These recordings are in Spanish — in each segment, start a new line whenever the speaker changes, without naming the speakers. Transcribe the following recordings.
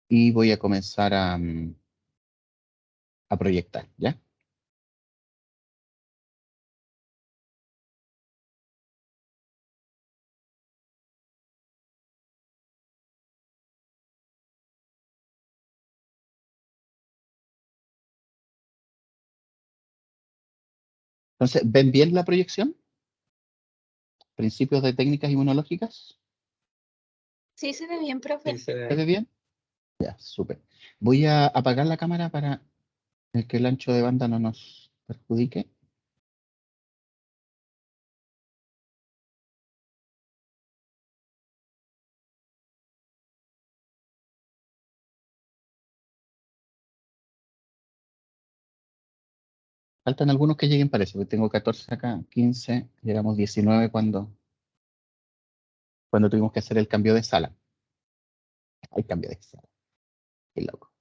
y voy a comenzar a proyectar, ¿ya? Entonces, ¿ven bien la proyección? Principios de técnicas inmunológicas.
Sí, se ve bien, profe.
Sí, se
¿Se
ve.
ve bien? Ya, súper. Voy a apagar la cámara para que el ancho de banda no nos perjudique. Faltan algunos que lleguen, parece, porque tengo 14 acá, 15, llegamos 19 cuando tuvimos que hacer el cambio de sala. El cambio de sala. Qué loco.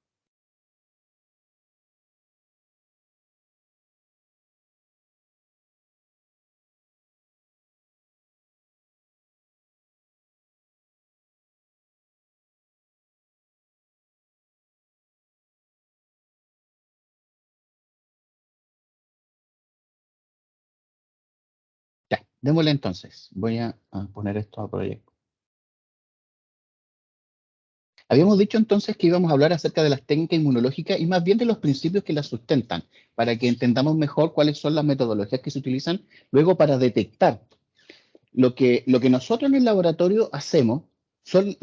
Ya, démosle entonces. Voy a poner esto a proyecto. Habíamos dicho entonces que íbamos a hablar acerca de las técnicas inmunológicas y más bien de los principios que las sustentan, para que entendamos mejor cuáles son las metodologías que se utilizan luego para detectar. Lo que nosotros en el laboratorio hacemos son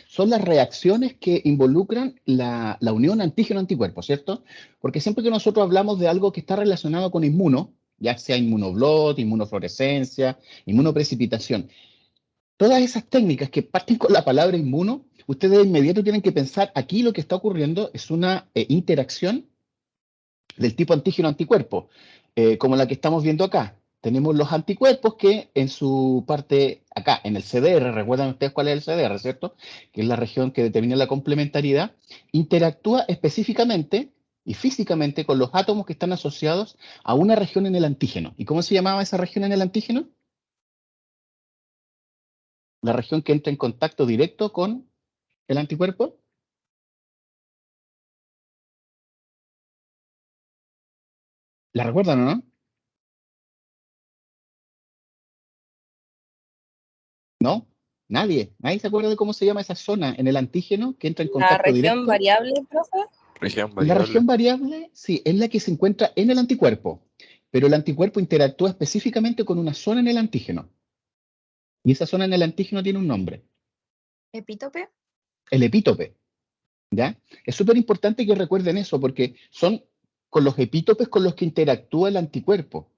son las reacciones que involucran la unión antígeno-anticuerpo, ¿cierto? Porque siempre que nosotros hablamos de algo que está relacionado con inmuno, ya sea inmunoblot, inmunofluorescencia, inmunoprecipitación, todas esas técnicas que parten con la palabra inmuno, ustedes de inmediato tienen que pensar, aquí lo que está ocurriendo es una interacción del tipo antígeno-anticuerpo, como la que estamos viendo acá. Tenemos los anticuerpos que en su parte, acá, en el CDR, recuerdan ustedes cuál es el CDR, ¿cierto? Que es la región que determina la complementariedad, interactúa específicamente y físicamente con los átomos que están asociados a una región en el antígeno. ¿Y cómo se llamaba esa región en el antígeno? La región que entra en contacto directo con el anticuerpo. ¿La recuerdan o no? ¿No? Nadie se acuerda de cómo se llama esa zona en el antígeno que entra en
La
contacto
región
directo.
variable, profe.
Región
La
variable.
región variable, sí, es la que se encuentra en el anticuerpo, pero el anticuerpo interactúa específicamente con una zona en el antígeno. Y esa zona en el antígeno tiene un nombre,
Epítope.
el epítope, ¿ya? Es súper importante que recuerden eso, porque son con los epítopes con los que interactúa el anticuerpo.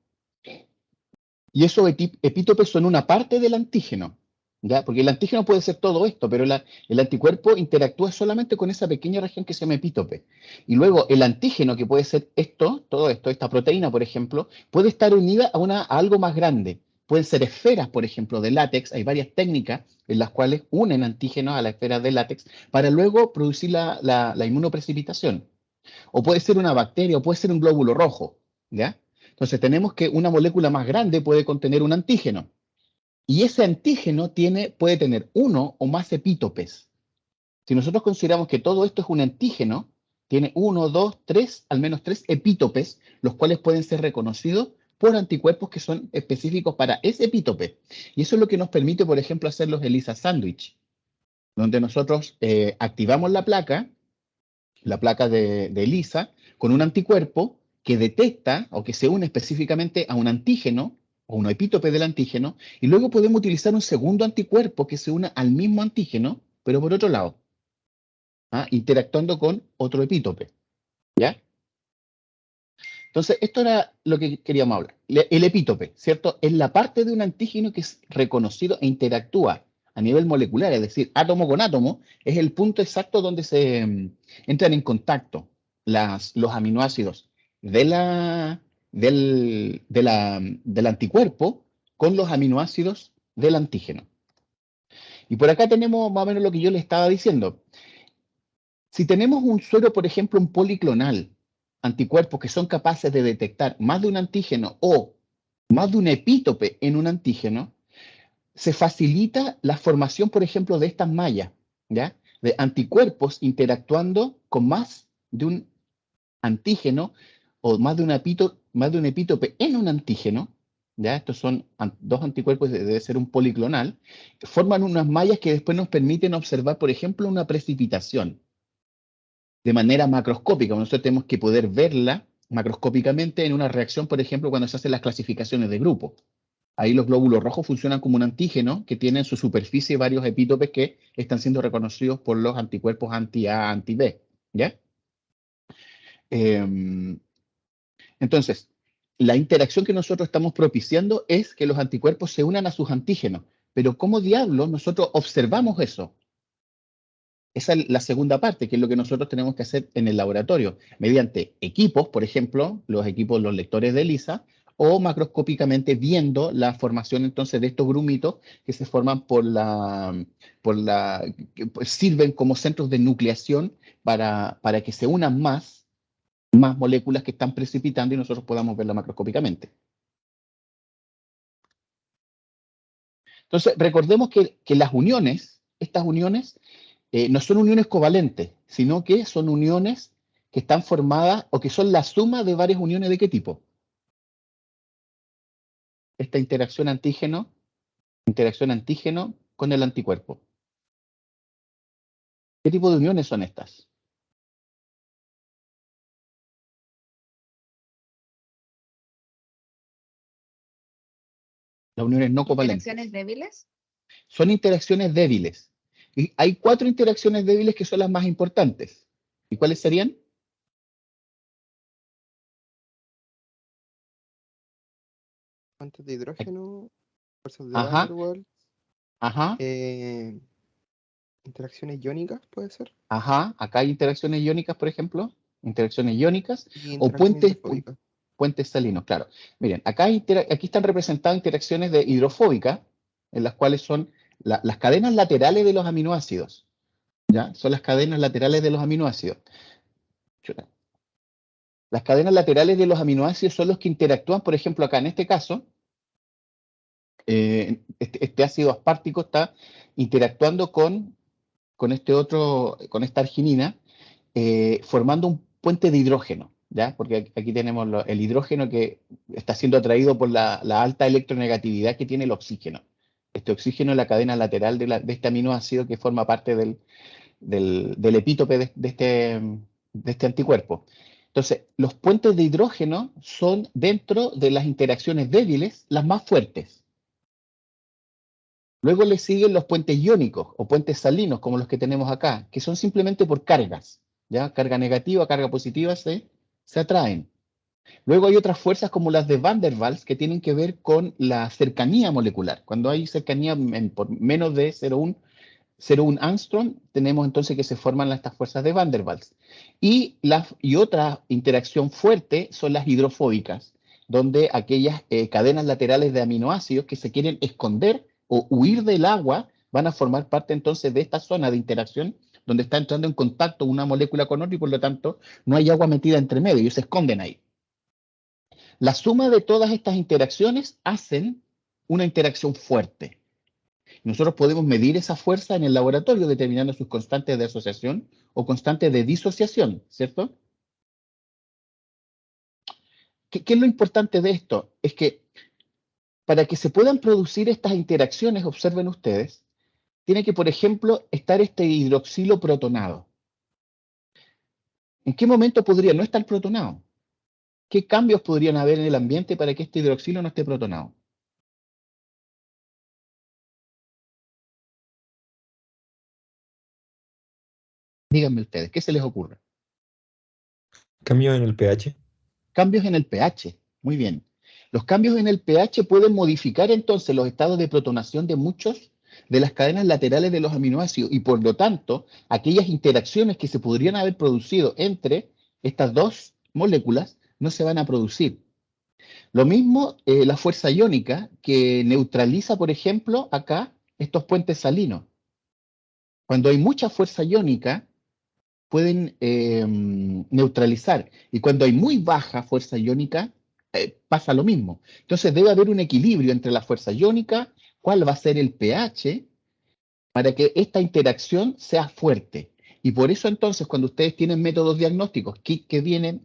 Y esos epítopes son una parte del antígeno, ¿ya? Porque el antígeno puede ser todo esto, pero el anticuerpo interactúa solamente con esa pequeña región que se llama epítope. Y luego el antígeno, que puede ser esto, todo esto, esta proteína, por ejemplo, puede estar unida a algo más grande. Pueden ser esferas, por ejemplo, de látex. Hay varias técnicas en las cuales unen antígenos a la esfera de látex para luego producir la inmunoprecipitación. O puede ser una bacteria, o puede ser un glóbulo rojo, ¿ya? Entonces tenemos que una molécula más grande puede contener un antígeno. Y ese antígeno puede tener uno o más epítopes. Si nosotros consideramos que todo esto es un antígeno, tiene uno, dos, tres, al menos tres epítopes, los cuales pueden ser reconocidos por anticuerpos que son específicos para ese epítope. Y eso es lo que nos permite, por ejemplo, hacer los ELISA sándwich, donde nosotros activamos la placa de ELISA, con un anticuerpo que detecta o que se une específicamente a un antígeno o un epítope del antígeno, y luego podemos utilizar un segundo anticuerpo que se une al mismo antígeno, pero por otro lado, interactuando con otro epítope. ¿Ya? Entonces, esto era lo que queríamos hablar. El epítope, ¿cierto? Es la parte de un antígeno que es reconocido e interactúa a nivel molecular, es decir, átomo con átomo, es el punto exacto donde se entran en contacto los aminoácidos del anticuerpo con los aminoácidos del antígeno. Y por acá tenemos más o menos lo que yo le estaba diciendo. Si tenemos un suero, por ejemplo, un policlonal, anticuerpos que son capaces de detectar más de un antígeno o más de un epítope en un antígeno, se facilita la formación, por ejemplo, de estas mallas, ¿ya? de anticuerpos interactuando con más de un antígeno o más de un epítope en un antígeno, ¿ya? Estos son dos anticuerpos, debe ser un policlonal, forman unas mallas que después nos permiten observar, por ejemplo, una precipitación de manera macroscópica. Nosotros tenemos que poder verla macroscópicamente en una reacción, por ejemplo, cuando se hacen las clasificaciones de grupo. Ahí los glóbulos rojos funcionan como un antígeno que tiene en su superficie varios epítopes que están siendo reconocidos por los anticuerpos anti-A, anti-B, ¿ya? Entonces, la interacción que nosotros estamos propiciando es que los anticuerpos se unan a sus antígenos. Pero ¿cómo diablos nosotros observamos eso? Esa es la segunda parte, que es lo que nosotros tenemos que hacer en el laboratorio, mediante equipos, por ejemplo, los lectores de ELISA, o macroscópicamente viendo la formación entonces de estos grumitos que se forman que pues, sirven como centros de nucleación para que se unan más moléculas que están precipitando y nosotros podamos verla macroscópicamente. Entonces, recordemos que las uniones, estas uniones, no son uniones covalentes, sino que son uniones que están formadas o que son la suma de varias uniones ¿de qué tipo? Esta interacción antígeno con el anticuerpo. ¿Qué tipo de uniones son estas? Las uniones no covalentes.
¿Interacciones débiles?
Son interacciones débiles. Y hay 4 interacciones débiles que son las más importantes. ¿Y cuáles serían?
Puentes de hidrógeno, fuerzas de
Ajá,
Van der Waals,
ajá,
interacciones iónicas, puede ser,
ajá. Acá hay interacciones iónicas, por ejemplo. Interacciones iónicas
y
o
interacción hidrofóbica.
puentes salinos, claro. Miren, aquí están representadas interacciones de hidrofóbica, en las cuales son las cadenas laterales de los aminoácidos. ¿Ya? Son las cadenas laterales de los aminoácidos. Chuta. Las cadenas laterales de los aminoácidos son los que interactúan, por ejemplo, acá en este caso, este ácido aspartico está interactuando con esta arginina, formando un puente de hidrógeno, ¿ya? Porque aquí tenemos el hidrógeno que está siendo atraído por la alta electronegatividad que tiene el oxígeno. Este oxígeno es la cadena lateral de este aminoácido que forma parte del epítope de este anticuerpo. Entonces, los puentes de hidrógeno son, dentro de las interacciones débiles, las más fuertes. Luego le siguen los puentes iónicos o puentes salinos, como los que tenemos acá, que son simplemente por cargas, ¿ya? Carga negativa, carga positiva se atraen. Luego hay otras fuerzas como las de Van der Waals que tienen que ver con la cercanía molecular. Cuando hay cercanía por menos de 0,1 angstrom, tenemos entonces que se forman estas fuerzas de Van der Waals. Y otra interacción fuerte son las hidrofóbicas, donde aquellas cadenas laterales de aminoácidos que se quieren esconder o huir del agua van a formar parte entonces de esta zona de interacción donde está entrando en contacto una molécula con otra y por lo tanto no hay agua metida entre medio, ellos se esconden ahí. La suma de todas estas interacciones hacen una interacción fuerte. Nosotros podemos medir esa fuerza en el laboratorio determinando sus constantes de asociación o constantes de disociación, ¿cierto? ¿Qué es lo importante de esto? Es que para que se puedan producir estas interacciones, observen ustedes, tiene que, por ejemplo, estar este hidroxilo protonado. ¿En qué momento podría no estar protonado? ¿Qué cambios podrían haber en el ambiente para que este hidroxilo no esté protonado? Díganme ustedes, ¿qué se les ocurre?
Cambio en el pH.
Cambios en el pH. Muy bien. Los cambios en el pH pueden modificar entonces los estados de protonación de muchos de las cadenas laterales de los aminoácidos y por lo tanto aquellas interacciones que se podrían haber producido entre estas dos moléculas no se van a producir. Lo mismo la fuerza iónica que neutraliza, por ejemplo, acá estos puentes salinos. Cuando hay mucha fuerza iónica, pueden neutralizar. Y cuando hay muy baja fuerza iónica, pasa lo mismo. Entonces debe haber un equilibrio entre la fuerza iónica, cuál va a ser el pH para que esta interacción sea fuerte. Y por eso entonces, cuando ustedes tienen métodos diagnósticos, kits que vienen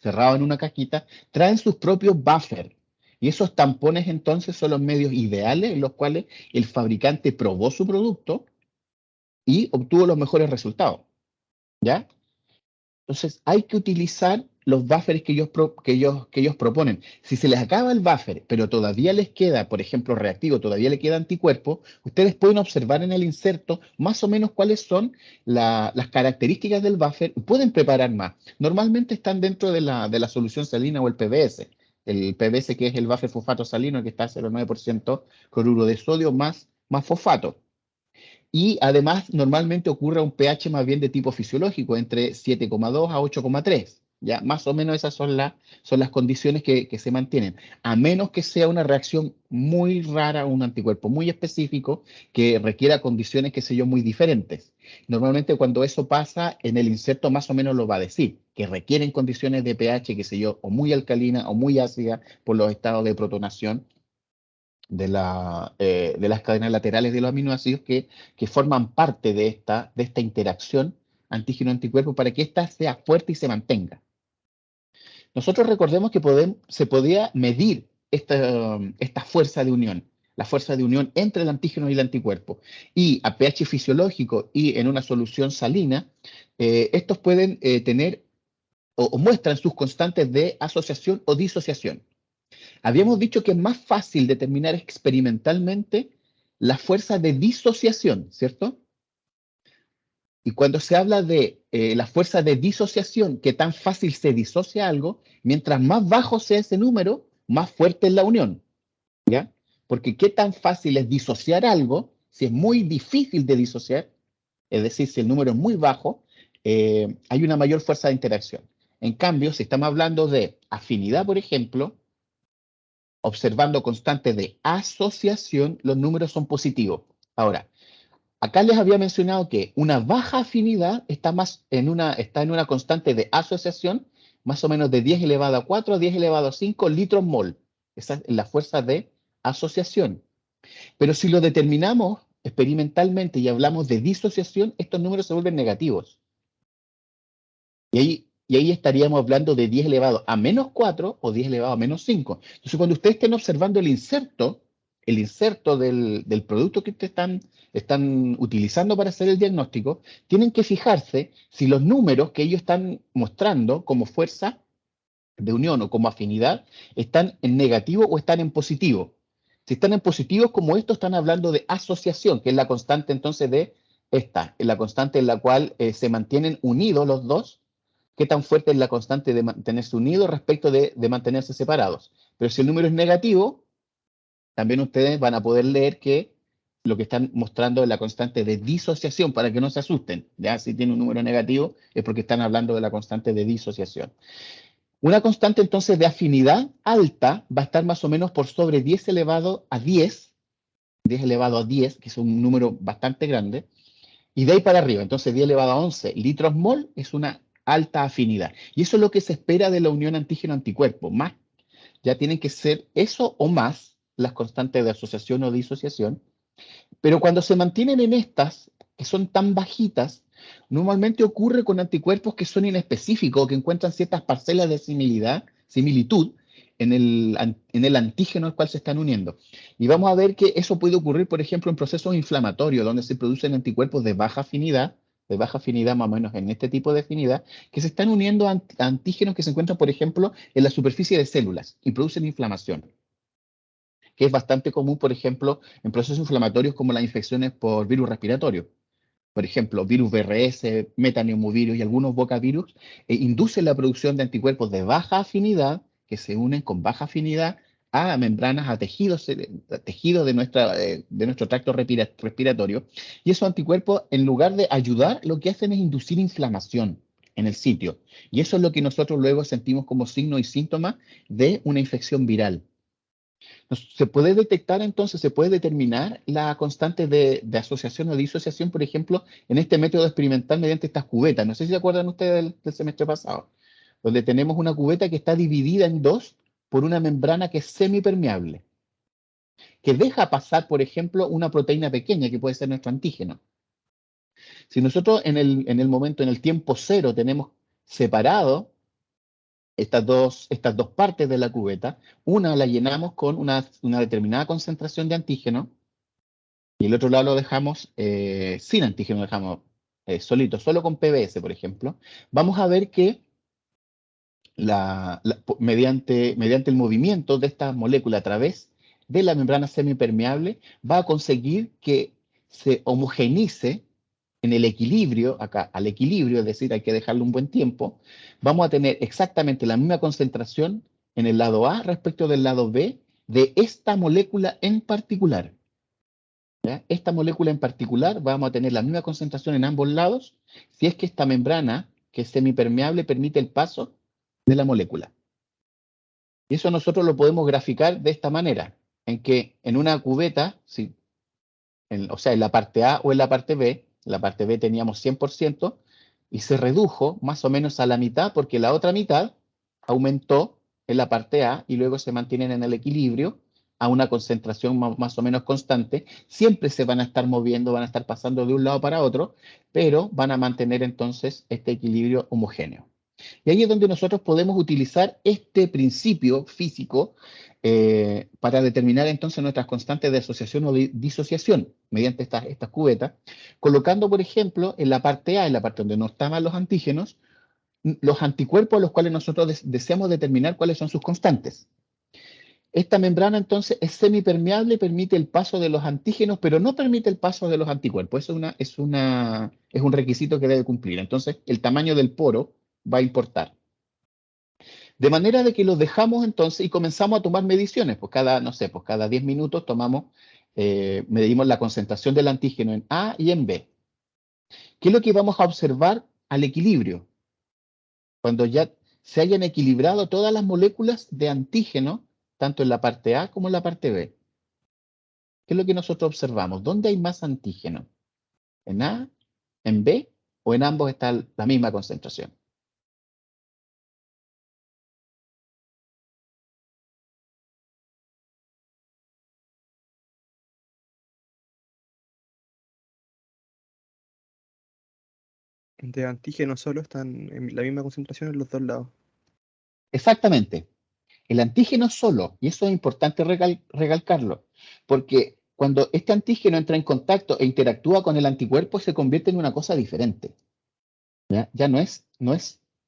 cerrados en una cajita, traen sus propios buffers. Y esos tampones entonces son los medios ideales en los cuales el fabricante probó su producto y obtuvo los mejores resultados. ¿Ya? Entonces hay que utilizar los buffers que ellos proponen. Si se les acaba el buffer, pero todavía les queda, por ejemplo, reactivo, todavía le queda anticuerpo, ustedes pueden observar en el inserto más o menos cuáles son las características del buffer y pueden preparar más. Normalmente están dentro de la solución salina o el PBS. El PBS, que es el buffer fosfato salino, que está a 0,9% cloruro de sodio más fosfato. Y además, normalmente ocurre un pH más bien de tipo fisiológico, entre 7,2 a 8,3. ¿Ya? Más o menos esas son las condiciones que se mantienen. A menos que sea una reacción muy rara, un anticuerpo muy específico, que requiera condiciones, qué sé yo, muy diferentes. Normalmente cuando eso pasa, en el inserto más o menos lo va a decir, que requieren condiciones de pH, qué sé yo, o muy alcalina o muy ácida por los estados de protonación de las cadenas laterales de los aminoácidos que forman parte de esta interacción antígeno-anticuerpo para que ésta sea fuerte y se mantenga. Nosotros recordemos que se podía medir esta fuerza de unión, la fuerza de unión entre el antígeno y el anticuerpo. Y a pH fisiológico y en una solución salina, estos pueden tener o muestran sus constantes de asociación o disociación. Habíamos dicho que es más fácil determinar experimentalmente la fuerza de disociación, ¿cierto? Y cuando se habla de la fuerza de disociación, que tan fácil se disocia algo, mientras más bajo sea ese número, más fuerte es la unión, ¿ya? Porque qué tan fácil es disociar algo, si es muy difícil de disociar, es decir, si el número es muy bajo, hay una mayor fuerza de interacción. En cambio, si estamos hablando de afinidad, por ejemplo, observando constantes de asociación, los números son positivos. Ahora, acá les había mencionado que una baja afinidad está en una constante de asociación, más o menos de 10 elevado a 4 a 10 elevado a 5 litros mol. Esa es la fuerza de asociación. Pero si lo determinamos experimentalmente y hablamos de disociación, estos números se vuelven negativos. Y ahí estaríamos hablando de 10 elevado a menos 4 o 10 elevado a menos 5. Entonces, cuando ustedes estén observando el inserto del producto que ustedes están utilizando para hacer el diagnóstico, tienen que fijarse si los números que ellos están mostrando como fuerza de unión o como afinidad están en negativo o están en positivo. Si están en positivos como esto, están hablando de asociación, que es la constante entonces de esta, es la constante en la cual se mantienen unidos los dos. Qué tan fuerte es la constante de mantenerse unidos respecto de mantenerse separados. Pero si el número es negativo, también ustedes van a poder leer que lo que están mostrando es la constante de disociación, para que no se asusten. Ya si tiene un número negativo es porque están hablando de la constante de disociación. Una constante entonces de afinidad alta va a estar más o menos por sobre 10 elevado a 10, 10 elevado a 10, que es un número bastante grande, y de ahí para arriba, entonces 10 elevado a 11 litros mol es una alta afinidad. Y eso es lo que se espera de la unión antígeno-anticuerpo. Más, ya tienen que ser eso o más las constantes de asociación o disociación. Pero cuando se mantienen en estas, que son tan bajitas, normalmente ocurre con anticuerpos que son inespecíficos, que encuentran ciertas parcelas de similitud en el antígeno al cual se están uniendo. Y vamos a ver que eso puede ocurrir, por ejemplo, en procesos inflamatorios, donde se producen anticuerpos de baja afinidad más o menos en este tipo de afinidad, que se están uniendo a antígenos que se encuentran, por ejemplo, en la superficie de células y producen inflamación, que es bastante común, por ejemplo, en procesos inflamatorios como las infecciones por virus respiratorios. Por ejemplo, virus BRS, metaneumovirus y algunos bocavirus inducen la producción de anticuerpos de baja afinidad que se unen con baja afinidad a membranas, a tejidos de nuestro tracto respiratorio. Y esos anticuerpos, en lugar de ayudar, lo que hacen es inducir inflamación en el sitio. Y eso es lo que nosotros luego sentimos como signo y síntoma de una infección viral. Se puede detectar entonces, se puede determinar la constante de asociación o disociación, por ejemplo, en este método experimental mediante estas cubetas. No sé si se acuerdan ustedes del semestre pasado, donde tenemos una cubeta que está dividida en dos por una membrana que es semipermeable. que deja pasar, por ejemplo, una proteína pequeña que puede ser nuestro antígeno. Si nosotros en el momento, en el tiempo cero, tenemos separado estas dos partes de la cubeta, una la llenamos con una determinada concentración de antígeno y el otro lado lo dejamos sin antígeno, lo dejamos solito, solo con PBS, por ejemplo, vamos a ver que mediante el movimiento de esta molécula a través de la membrana semipermeable, va a conseguir que se homogenice en el equilibrio, acá al equilibrio, es decir, hay que dejarle un buen tiempo, vamos a tener exactamente la misma concentración en el lado A respecto del lado B de esta molécula en particular. ¿Ya? Esta molécula en particular vamos a tener la misma concentración en ambos lados si es que esta membrana, que es semipermeable, permite el paso de la molécula. Y eso nosotros lo podemos graficar de esta manera, en que en una cubeta, o sea, en la parte A o en la parte B teníamos 100% y se redujo más o menos a la mitad porque la otra mitad aumentó en la parte A y luego se mantienen en el equilibrio a una concentración más o menos constante. Siempre se van a estar moviendo, van a estar pasando de un lado para otro, pero van a mantener entonces este equilibrio homogéneo. Y ahí es donde nosotros podemos utilizar este principio físico para determinar entonces nuestras constantes de asociación o de disociación mediante estas cubetas, colocando, por ejemplo, en la parte A, en la parte donde no estaban los antígenos, los anticuerpos a los cuales nosotros deseamos determinar cuáles son sus constantes. Esta membrana entonces es semipermeable, permite el paso de los antígenos, pero no permite el paso de los anticuerpos. Es un requisito que debe cumplir. Entonces, el tamaño del poro va a importar. De manera de que los dejamos entonces y comenzamos a tomar mediciones. Pues cada 10 minutos medimos la concentración del antígeno en A y en B. ¿Qué es lo que vamos a observar al equilibrio? Cuando ya se hayan equilibrado todas las moléculas de antígeno, tanto en la parte A como en la parte B. ¿Qué es lo que nosotros observamos? ¿Dónde hay más antígeno? ¿En A, en B o en ambos está la misma concentración?
De antígeno solo están en la misma concentración en los dos lados.
Exactamente. El antígeno solo, y eso es importante recalcarlo, porque cuando este antígeno entra en contacto e interactúa con el anticuerpo, se convierte en una cosa diferente. Ya no es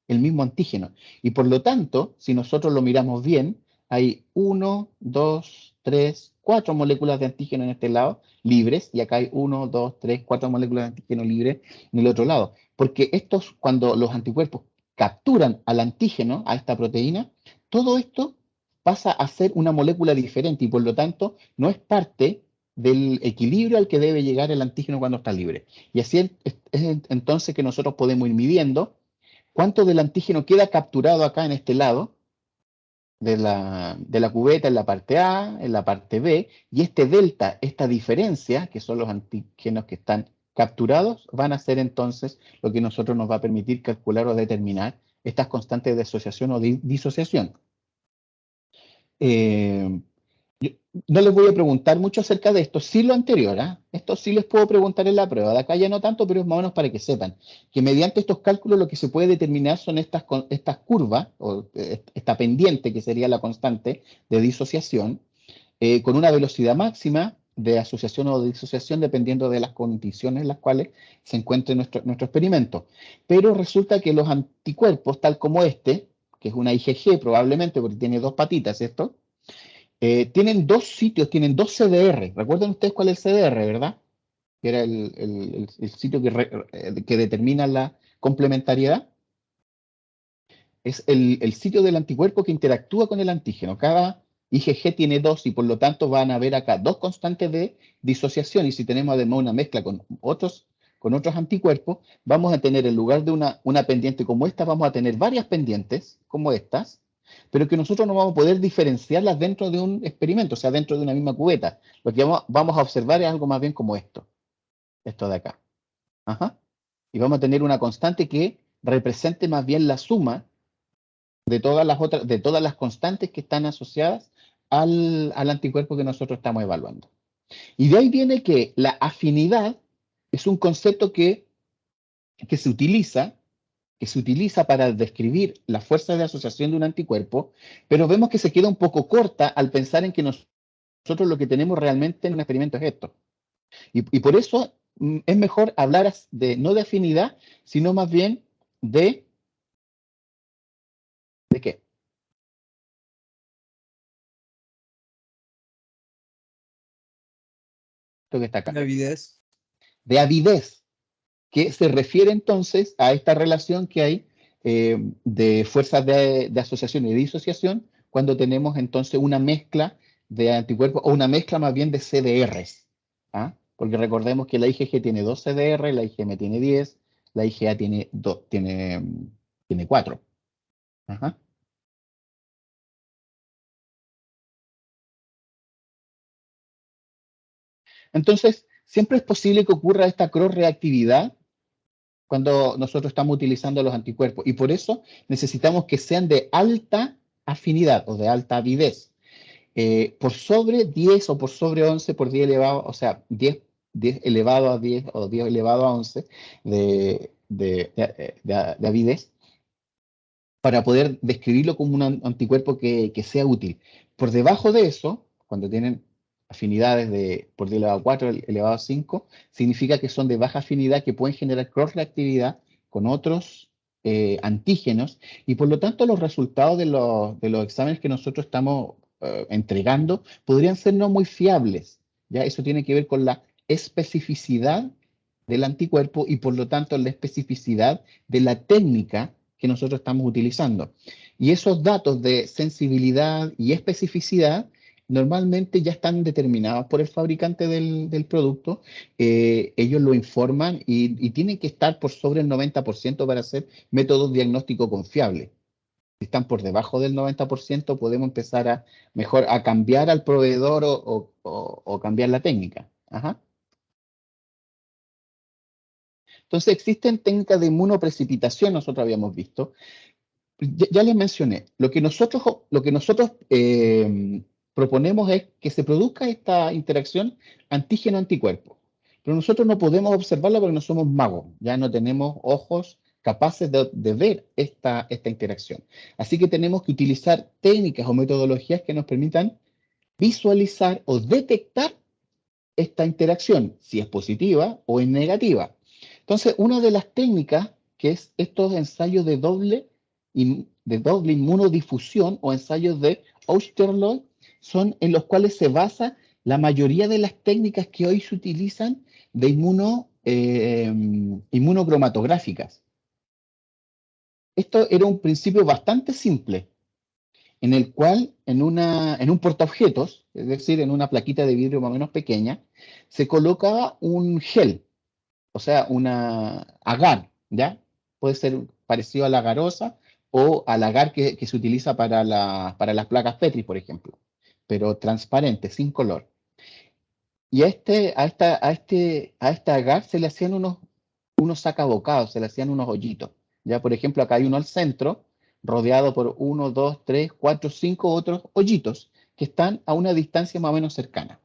el mismo antígeno. Y por lo tanto, si nosotros lo miramos bien, hay 1, 2, 3, 4 moléculas de antígeno en este lado, libres, y acá hay 1, 2, 3, 4 moléculas de antígeno libres en el otro lado. Porque cuando los anticuerpos capturan al antígeno, a esta proteína, todo esto pasa a ser una molécula diferente y por lo tanto no es parte del equilibrio al que debe llegar el antígeno cuando está libre. Y así es entonces que nosotros podemos ir midiendo cuánto del antígeno queda capturado acá en este lado de la cubeta, en la parte A, en la parte B, y este delta, esta diferencia, que son los antígenos que están capturados, van a ser entonces lo que nosotros nos va a permitir calcular o determinar estas constantes de asociación o de disociación. No les voy a preguntar mucho acerca de esto, sí lo anterior, esto sí les puedo preguntar en la prueba, de acá ya no tanto, pero es más o menos para que sepan que mediante estos cálculos lo que se puede determinar son estas curvas, o esta pendiente que sería la constante de disociación, con una velocidad máxima de asociación o de disociación dependiendo de las condiciones en las cuales se encuentre nuestro experimento. Pero resulta que los anticuerpos, tal como este, que es una IgG probablemente porque tiene dos patitas, ¿cierto? Tienen dos sitios, tienen dos CDR. ¿Recuerdan ustedes cuál es el CDR, verdad? Que era el sitio que determina la complementariedad. Es el sitio del anticuerpo que interactúa con el antígeno. Cada IgG tiene dos y por lo tanto van a haber acá dos constantes de disociación. Y si tenemos además una mezcla con otros anticuerpos, vamos a tener en lugar de una pendiente como esta, vamos a tener varias pendientes como estas, pero que nosotros no vamos a poder diferenciarlas dentro de un experimento, o sea, dentro de una misma cubeta. Lo que vamos a observar es algo más bien como esto de acá. Ajá. Y vamos a tener una constante que represente más bien la suma de todas las constantes que están asociadas al anticuerpo que nosotros estamos evaluando. Y de ahí viene que la afinidad es un concepto que se utiliza para describir la fuerza de asociación de un anticuerpo, pero vemos que se queda un poco corta al pensar en que nosotros lo que tenemos realmente en un experimento es esto. Y por eso es mejor hablar no de afinidad, sino más bien ¿de qué? Esto que está acá.
La avidez.
De avidez, que se refiere entonces a esta relación que hay de fuerzas de asociación y de disociación cuando tenemos entonces una mezcla de anticuerpos o una mezcla más bien de CDRs. ¿Ah? Porque recordemos que la IgG tiene 2 CDR, la IgM tiene 10, la IgA tiene 4. Ajá. Entonces, siempre es posible que ocurra esta cross-reactividad cuando nosotros estamos utilizando los anticuerpos. Y por eso necesitamos que sean de alta afinidad o de alta avidez. Por sobre 10 o por sobre 11 por 10 elevado, o sea, 10 elevado a 10 o 10 elevado a 11 de avidez, para poder describirlo como un anticuerpo que sea útil. Por debajo de eso, cuando tienen afinidades de por 10 elevado a 4 elevado a 5, significa que son de baja afinidad, que pueden generar cross-reactividad con otros antígenos, y por lo tanto los resultados de los exámenes que nosotros estamos entregando podrían ser no muy fiables. ¿Ya? Eso tiene que ver con la especificidad del anticuerpo y por lo tanto la especificidad de la técnica que nosotros estamos utilizando. Y esos datos de sensibilidad y especificidad normalmente ya están determinados por el fabricante del producto. Ellos lo informan y tienen que estar por sobre el 90% para hacer métodos diagnósticos confiables. Si están por debajo del 90%, podemos empezar a cambiar al proveedor o cambiar la técnica. Ajá. Entonces, existen técnicas de inmunoprecipitación, nosotros habíamos visto. Ya les mencioné, lo que nosotros proponemos es que se produzca esta interacción antígeno-anticuerpo. Pero nosotros no podemos observarla porque no somos magos, ya no tenemos ojos capaces de ver esta interacción. Así que tenemos que utilizar técnicas o metodologías que nos permitan visualizar o detectar esta interacción, si es positiva o es negativa. Entonces, una de las técnicas que es estos ensayos de doble inmunodifusión o ensayos de Oesterloh son en los cuales se basa la mayoría de las técnicas que hoy se utilizan de inmunocromatográficas. Esto era un principio bastante simple, en el cual en un portaobjetos, es decir, en una plaquita de vidrio más o menos pequeña, se colocaba un gel, o sea, una agar, ¿ya? Puede ser parecido a la agarosa o al agar que se utiliza para las placas Petri, por ejemplo, pero transparente, sin color. Y a esta agar se le hacían unos sacabocados, se le hacían unos hoyitos. Ya, por ejemplo, acá hay uno al centro, rodeado por 1, 2, 3, 4, 5 otros hoyitos que están a una distancia más o menos cercana.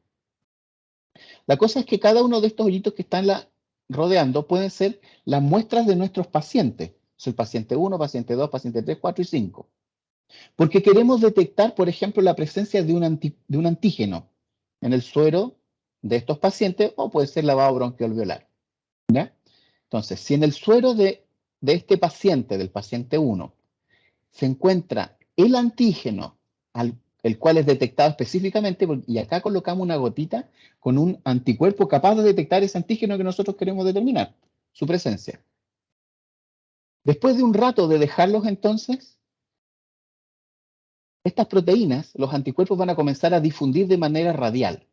La cosa es que cada uno de estos hoyitos que están rodeando pueden ser las muestras de nuestros pacientes. Soy paciente 1, paciente 2, paciente 3, 4 y 5. Porque queremos detectar, por ejemplo, la presencia de un antígeno en el suero de estos pacientes o puede ser lavado bronquialveolar. ¿Ya? Entonces, si en el suero de este paciente, del paciente 1, se encuentra el antígeno el cual es detectado específicamente, y acá colocamos una gotita con un anticuerpo capaz de detectar ese antígeno que nosotros queremos determinar, su presencia. Después de un rato de dejarlos entonces, estas proteínas, los anticuerpos van a comenzar a difundir de manera radial,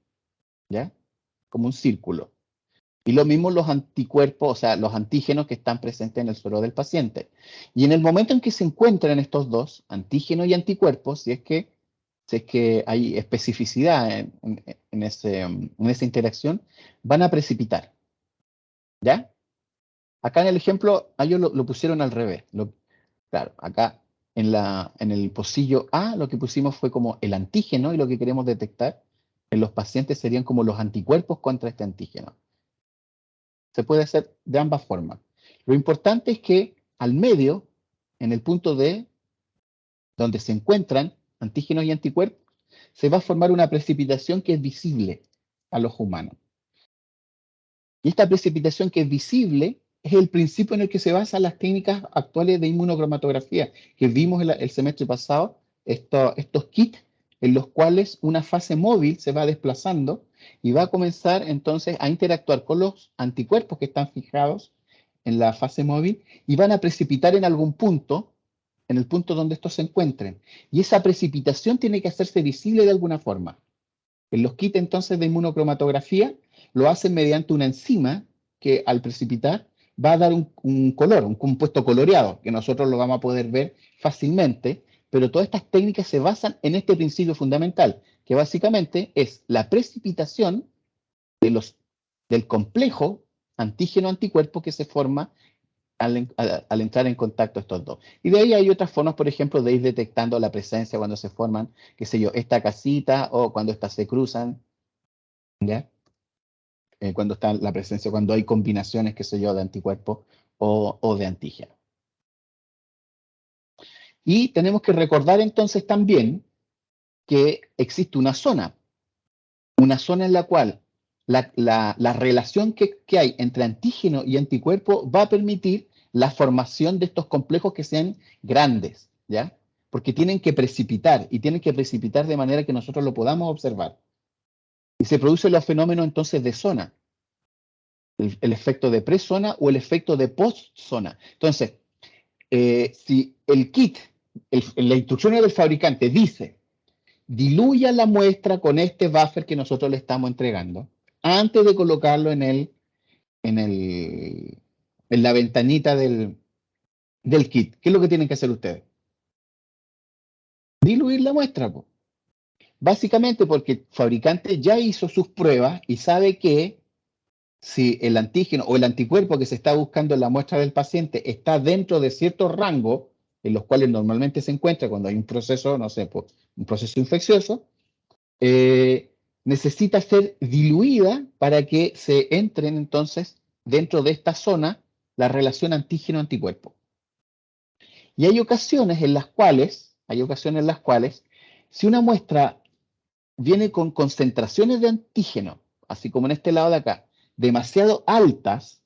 ¿ya? Como un círculo. Y lo mismo los anticuerpos, o sea, los antígenos que están presentes en el suero del paciente. Y en el momento en que se encuentran estos dos, antígenos y anticuerpos, si es que hay especificidad en esa interacción, van a precipitar. ¿Ya? Acá en el ejemplo, ellos lo pusieron al revés. Claro, acá en el pocillo A lo que pusimos fue como el antígeno y lo que queremos detectar en los pacientes serían como los anticuerpos contra este antígeno. Se puede hacer de ambas formas. Lo importante es que al medio, en el punto D, donde se encuentran antígenos y anticuerpos, se va a formar una precipitación que es visible al ojo humano. Y esta precipitación que es visible es el principio en el que se basan las técnicas actuales de inmunocromatografía que vimos el semestre pasado, estos kits en los cuales una fase móvil se va desplazando y va a comenzar entonces a interactuar con los anticuerpos que están fijados en la fase móvil y van a precipitar en algún punto, en el punto donde estos se encuentren. Y esa precipitación tiene que hacerse visible de alguna forma. En los kits entonces de inmunocromatografía lo hacen mediante una enzima que al precipitar va a dar un color, un compuesto coloreado, que nosotros lo vamos a poder ver fácilmente, pero todas estas técnicas se basan en este principio fundamental, que básicamente es la precipitación del complejo antígeno-anticuerpo que se forma al entrar en contacto estos dos. Y de ahí hay otras formas, por ejemplo, de ir detectando la presencia cuando se forman, qué sé yo, esta casita o cuando estas se cruzan, ¿ya? Cuando está la presencia, cuando hay combinaciones, qué sé yo, de anticuerpos o de antígenos. Y tenemos que recordar entonces también que existe una zona en la cual la relación que hay entre antígeno y anticuerpo va a permitir la formación de estos complejos que sean grandes, ¿ya? Porque tienen que precipitar, y tienen que precipitar de manera que nosotros lo podamos observar. Y se producen los fenómenos entonces de zona, el efecto de pre-zona o el efecto de post-zona. Entonces, si el kit, la instrucción del fabricante dice, diluya la muestra con este buffer que nosotros le estamos entregando, antes de colocarlo en la ventanita del kit. ¿Qué es lo que tienen que hacer ustedes? Diluir la muestra, po. Básicamente porque el fabricante ya hizo sus pruebas y sabe que si el antígeno o el anticuerpo que se está buscando en la muestra del paciente está dentro de ciertos rangos en los cuales normalmente se encuentra cuando hay un proceso, no sé, pues, un proceso infeccioso, necesita ser diluida para que se entren entonces dentro de esta zona la relación antígeno-anticuerpo. Y hay ocasiones en las cuales, si una muestra viene con concentraciones de antígeno, así como en este lado de acá, demasiado altas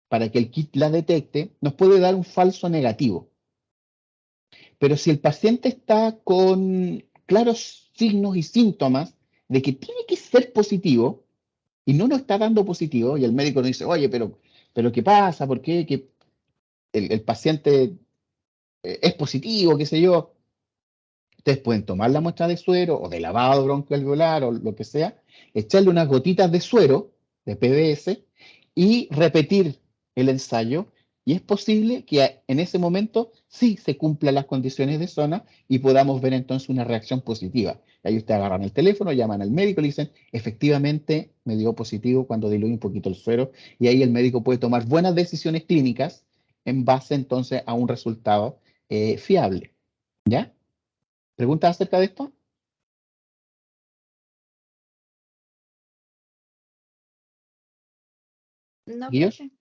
para que el kit la detecte, nos puede dar un falso negativo. Pero si el paciente está con claros signos y síntomas de que tiene que ser positivo y no nos está dando positivo, y el médico nos dice, oye, pero ¿qué pasa? ¿Por qué? Que el paciente es positivo, qué sé yo. Ustedes pueden tomar la muestra de suero o de lavado broncoalveolar o lo que sea, echarle unas gotitas de suero, de PBS, y repetir el ensayo. Y es posible que en ese momento sí se cumplan las condiciones de zona y podamos ver entonces una reacción positiva. Y ahí ustedes agarran el teléfono, llaman al médico y le dicen, efectivamente me dio positivo cuando diluí un poquito el suero. Y ahí el médico puede tomar buenas decisiones clínicas en base entonces a un resultado fiable. ¿Ya? ¿Preguntas acerca de esto?
No,
¿Guillos?
profe.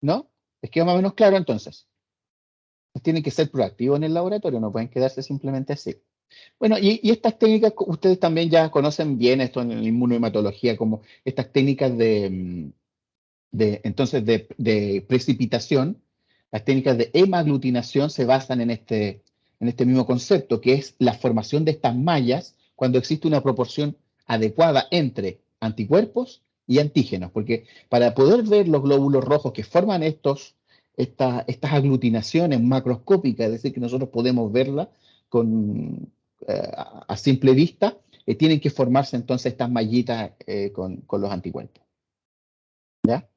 ¿No? ¿Les queda más o menos claro entonces? Tienen que ser proactivos en el laboratorio, no pueden quedarse simplemente así. Bueno, y estas técnicas, ustedes también ya conocen bien esto en la inmunohematología, como estas técnicas entonces de precipitación, las técnicas de hemaglutinación se basan en este mismo concepto, que es la formación de estas mallas cuando existe una proporción adecuada entre anticuerpos y antígenos, porque para poder ver los glóbulos rojos que forman estas aglutinaciones macroscópicas, es decir, que nosotros podemos verlas a simple vista, tienen que formarse entonces estas mallitas con los anticuerpos. ¿Ya?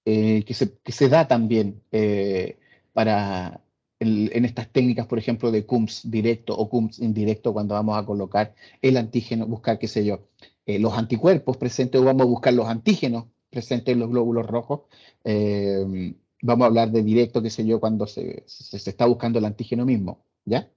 Que se da también en estas técnicas, por ejemplo, de CUMS directo o CUMS indirecto, cuando vamos a colocar el antígeno, buscar, qué sé yo, los anticuerpos presentes, o vamos a buscar los antígenos presentes en los glóbulos rojos. Vamos a hablar de directo, qué sé yo, cuando se está buscando el antígeno mismo. ¿Ya?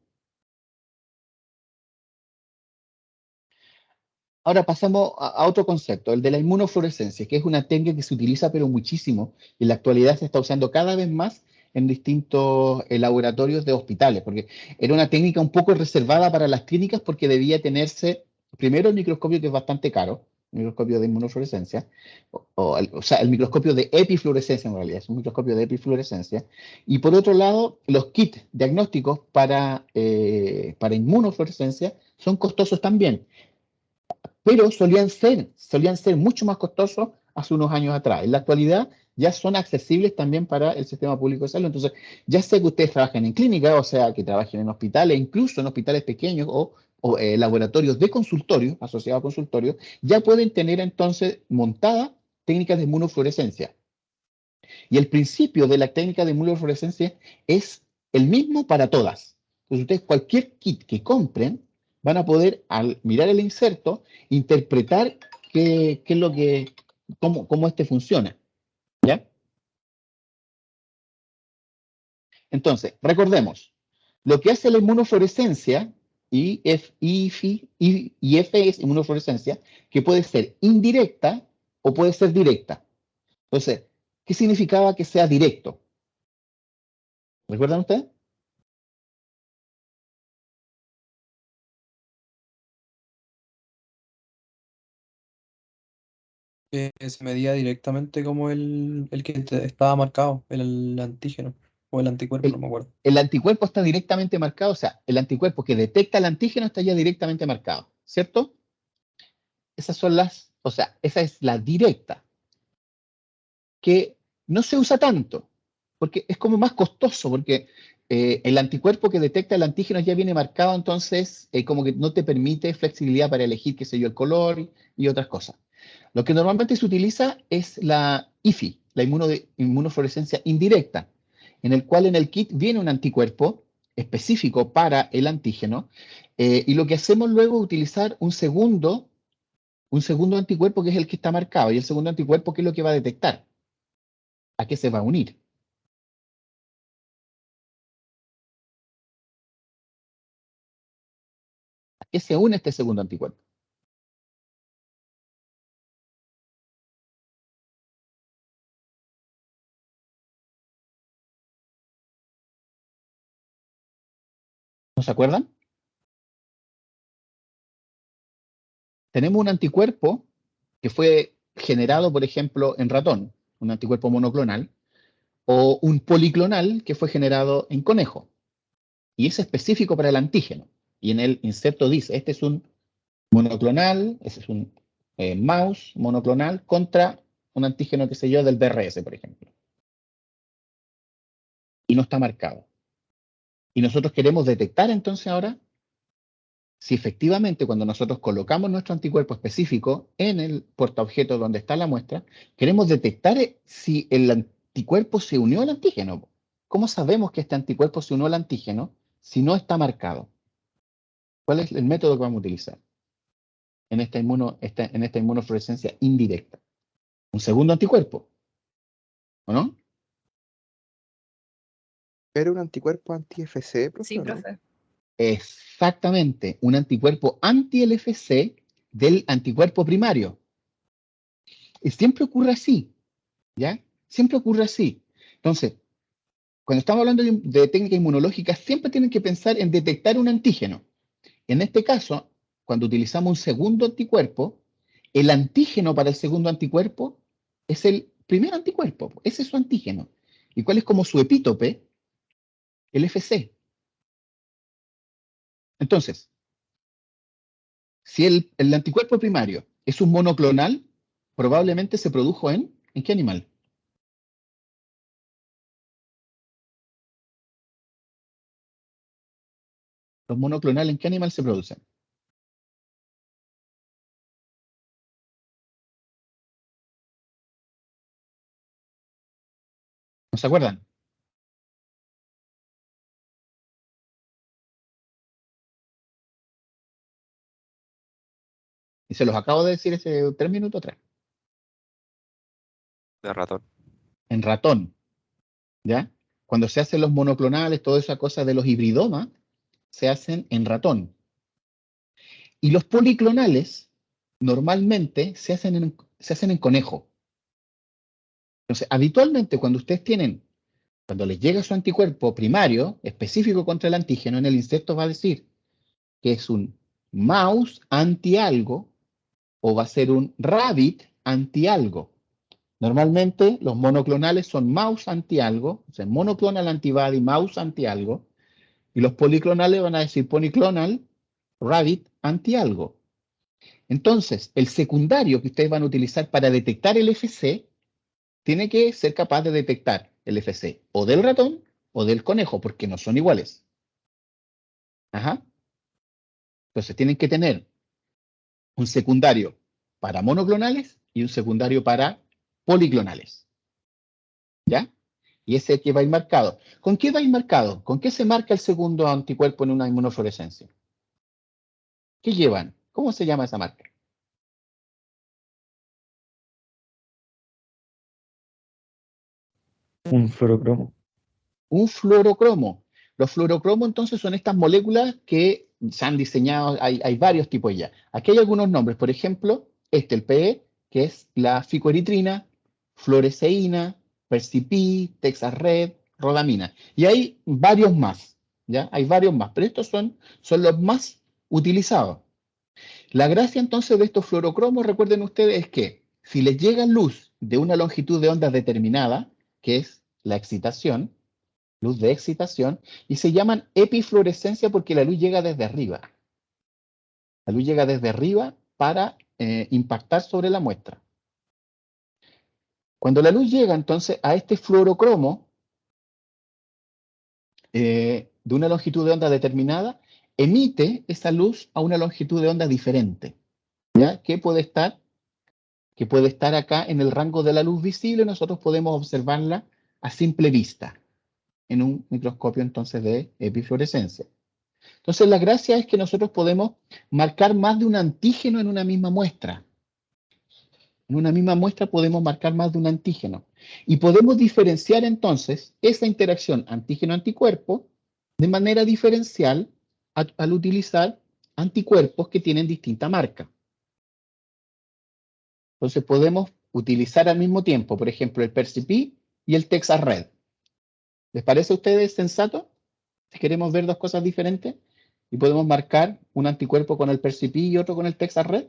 Ahora pasamos a otro concepto, el de la inmunofluorescencia, que es una técnica que se utiliza pero muchísimo y en la actualidad se está usando cada vez más en distintos laboratorios de hospitales, porque era una técnica un poco reservada para las clínicas porque debía tenerse, primero el microscopio que es bastante caro, el microscopio de inmunofluorescencia, o sea, el microscopio de epifluorescencia en realidad, es un microscopio de epifluorescencia, y por otro lado, los kits diagnósticos para inmunofluorescencia son costosos también, pero solían ser mucho más costosos hace unos años atrás. En la actualidad ya son accesibles también para el sistema público de salud. Entonces, ya sé que ustedes trabajan en clínica, o sea, que trabajen en hospitales, incluso en hospitales pequeños o laboratorios de consultorio, asociados a consultorios, ya pueden tener entonces montadas técnicas de inmunofluorescencia. Y el principio de la técnica de inmunofluorescencia es el mismo para todas. Entonces, ustedes cualquier kit que compren, van a poder, al mirar el inserto, interpretar qué es lo que, cómo este funciona. ¿Ya? Entonces, recordemos, lo que hace la inmunofluorescencia, IF es inmunofluorescencia, que puede ser indirecta o puede ser directa. Entonces, ¿qué significaba que sea directo? ¿Recuerdan ustedes?
Que se medía directamente como el que estaba marcado, el antígeno o el anticuerpo, no
El,
me acuerdo.
el anticuerpo está directamente marcado, o sea, el anticuerpo que detecta el antígeno está ya directamente marcado, ¿cierto? Esas son o sea, esa es la directa, que no se usa tanto, porque es como más costoso, porque el anticuerpo que detecta el antígeno ya viene marcado, entonces como que no te permite flexibilidad para elegir, qué sé yo, el color y otras cosas. Lo que normalmente se utiliza es la IFI, la inmunofluorescencia indirecta, en el cual en el kit viene un anticuerpo específico para el antígeno, y lo que hacemos luego es utilizar un segundo anticuerpo que es el que está marcado, y el segundo anticuerpo que es lo que va a detectar, a qué se va a unir. ¿A qué se une este segundo anticuerpo? ¿No se acuerdan? Tenemos un anticuerpo que fue generado, por ejemplo, en ratón, un anticuerpo monoclonal, o un policlonal que fue generado en conejo. Y es específico para el antígeno. Y en el inserto dice, este es un monoclonal, ese es un mouse monoclonal contra un antígeno, que sé yo, del BRS, por ejemplo. Y no está marcado. Y nosotros queremos detectar entonces ahora si efectivamente cuando nosotros colocamos nuestro anticuerpo específico en el portaobjeto donde está la muestra, queremos detectar si el anticuerpo se unió al antígeno. ¿Cómo sabemos que este anticuerpo se unió al antígeno si no está marcado? ¿Cuál es el método que vamos a utilizar en esta inmunofluorescencia indirecta? Un segundo anticuerpo, ¿o no?
¿Era un anticuerpo anti-FC, profe,
Sí,
o no?
profe.
Exactamente, un anticuerpo anti-LFC del anticuerpo primario. Y siempre ocurre así, ¿ya? Siempre ocurre así. Entonces, cuando estamos hablando de técnicas inmunológicas, siempre tienen que pensar en detectar un antígeno. En este caso, cuando utilizamos un segundo anticuerpo, el antígeno para el segundo anticuerpo es el primer anticuerpo. Ese es su antígeno. ¿Y cuál es como su epítope? El FC. Entonces, si el anticuerpo primario es un monoclonal, probablemente se produjo ¿en qué animal? Los monoclonales, ¿en qué animal se producen? ¿No se acuerdan? Y se los acabo de decir hace 3 minutos atrás.
De ratón.
En ratón, ¿ya? Cuando se hacen los monoclonales, toda esa cosa de los hibridomas, se hacen en ratón. Y los policlonales normalmente se hacen en conejo. Entonces, habitualmente cuando les llega su anticuerpo primario, específico contra el antígeno, en el insecto va a decir que es un mouse anti-algo o va a ser un rabbit anti-algo. Normalmente los monoclonales son mouse anti-algo, o sea, monoclonal antibody, mouse anti-algo, y los policlonales van a decir policlonal rabbit anti-algo. Entonces, el secundario que ustedes van a utilizar para detectar el FC tiene que ser capaz de detectar el FC o del ratón o del conejo, porque no son iguales. Ajá. Entonces, tienen que tener un secundario para monoclonales y un secundario para policlonales. ¿Ya? Y ese es el que va a ir marcado. ¿Con qué va a ir marcado? ¿Con qué se marca el segundo anticuerpo en una inmunofluorescencia? ¿Qué llevan? ¿Cómo se llama esa marca?
Un fluorocromo.
Un fluorocromo. Los fluorocromos entonces son estas moléculas que se han diseñado, hay varios tipos ya. Aquí hay algunos nombres, por ejemplo, el PE, que es la ficoeritrina, fluoresceína, Percipi, Texarred, rodamina. Y hay varios más, ¿ya? Hay varios más, pero estos son los más utilizados. La gracia entonces de estos fluorocromos, recuerden ustedes, es que si les llega luz de una longitud de onda determinada, que es la excitación, luz de excitación, y se llaman epifluorescencia porque la luz llega desde arriba. La luz llega desde arriba para impactar sobre la muestra. Cuando la luz llega entonces a este fluorocromo de una longitud de onda determinada, emite esa luz a una longitud de onda diferente, ¿ya? Que puede estar acá en el rango de la luz visible, nosotros podemos observarla a simple vista en un microscopio entonces de epifluorescencia. Entonces, la gracia es que nosotros podemos marcar más de un antígeno en una misma muestra. En una misma muestra podemos marcar más de un antígeno. Y podemos diferenciar entonces esa interacción antígeno-anticuerpo de manera diferencial al utilizar anticuerpos que tienen distinta marca. Entonces, podemos utilizar al mismo tiempo, por ejemplo, el Percipi y el Texarred. ¿Les parece a ustedes sensato? Si queremos ver dos cosas diferentes y podemos marcar un anticuerpo con el Percipi y otro con el Texarred.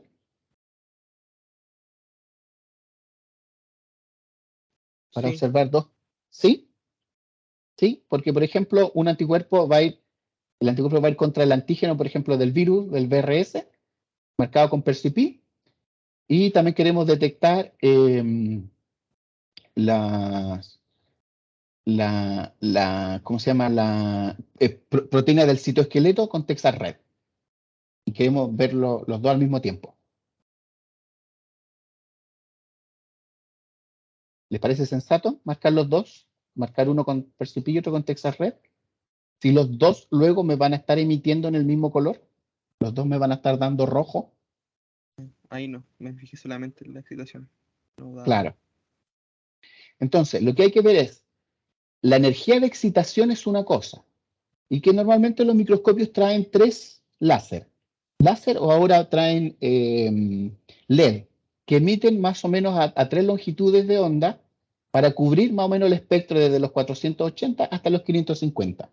Para
Sí.
observar dos. ¿Sí? ¿Sí? Porque, por ejemplo, el anticuerpo va a ir contra el antígeno, por ejemplo, del virus, del VRS, marcado con Percipi, y también queremos detectar ¿cómo se llama? La proteína del citoesqueleto con Texarred. Y queremos ver los dos al mismo tiempo. ¿Les parece sensato marcar los dos? Marcar uno con Percipi y otro con Texarred. Si los dos luego me van a estar emitiendo en el mismo color, los dos me van a estar dando rojo.
Ahí no, me fijé solamente en la excitación. No da-
Claro. Entonces, lo que hay que ver es, la energía de excitación es una cosa, y que normalmente los microscopios traen 3 láser. Láser o ahora traen LED, que emiten más o menos a 3 longitudes de onda para cubrir más o menos el espectro desde los 480 hasta los 550.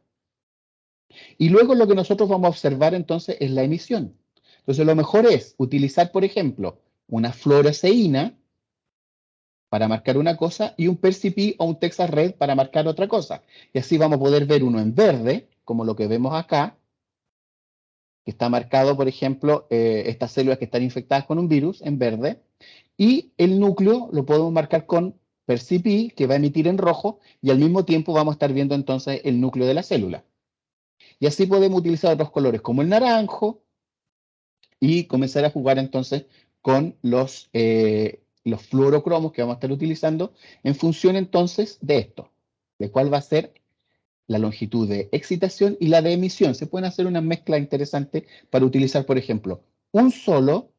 Y luego lo que nosotros vamos a observar entonces es la emisión. Entonces lo mejor es utilizar, por ejemplo, una fluoresceína para marcar una cosa y un Percipi o un Texarred para marcar otra cosa. Y así vamos a poder ver uno en verde, como lo que vemos acá, que está marcado, por ejemplo, estas células que están infectadas con un virus en verde, y el núcleo lo podemos marcar con Percipi, que va a emitir en rojo, y al mismo tiempo vamos a estar viendo entonces el núcleo de la célula. Y así podemos utilizar otros colores como el naranjo y comenzar a jugar entonces con los fluorocromos que vamos a estar utilizando en función entonces de esto, de cuál va a ser la longitud de excitación y la de emisión. Se pueden hacer una mezcla interesante para utilizar, por ejemplo, un solo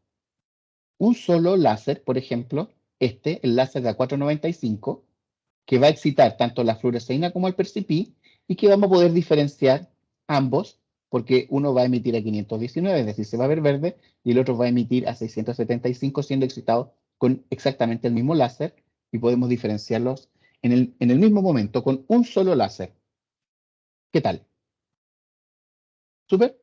láser, por ejemplo, el láser de A495, que va a excitar tanto la fluoresceína como el Percipi y que vamos a poder diferenciar ambos porque uno va a emitir a 519, es decir, se va a ver verde, y el otro va a emitir a 675, siendo excitado con exactamente el mismo láser, y podemos diferenciarlos en el mismo momento con un solo láser. ¿Qué tal? ¿Súper?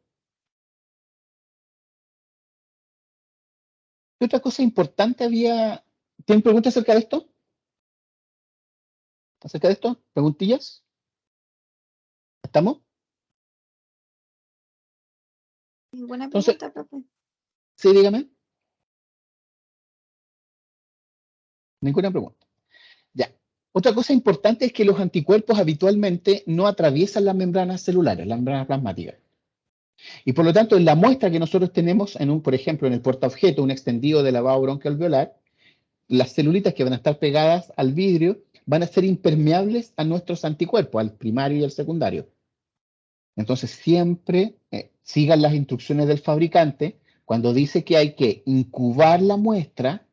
¿Qué otra cosa importante había? ¿Tienen preguntas acerca de esto? ¿Acerca de esto? ¿Preguntillas? ¿Estamos?
Ninguna
Entonces,
pregunta, profe.
sí, dígame. Ninguna pregunta. Ya. Otra cosa importante es que los anticuerpos habitualmente no atraviesan las membranas celulares, las membranas plasmáticas. Y por lo tanto, en la muestra que nosotros tenemos, por ejemplo, en el portaobjeto, un extendido de lavado broncoalveolar, las celulitas que van a estar pegadas al vidrio van a ser impermeables a nuestros anticuerpos, al primario y al secundario. Entonces, siempre sigan las instrucciones del fabricante cuando dice que hay que incubar la muestra,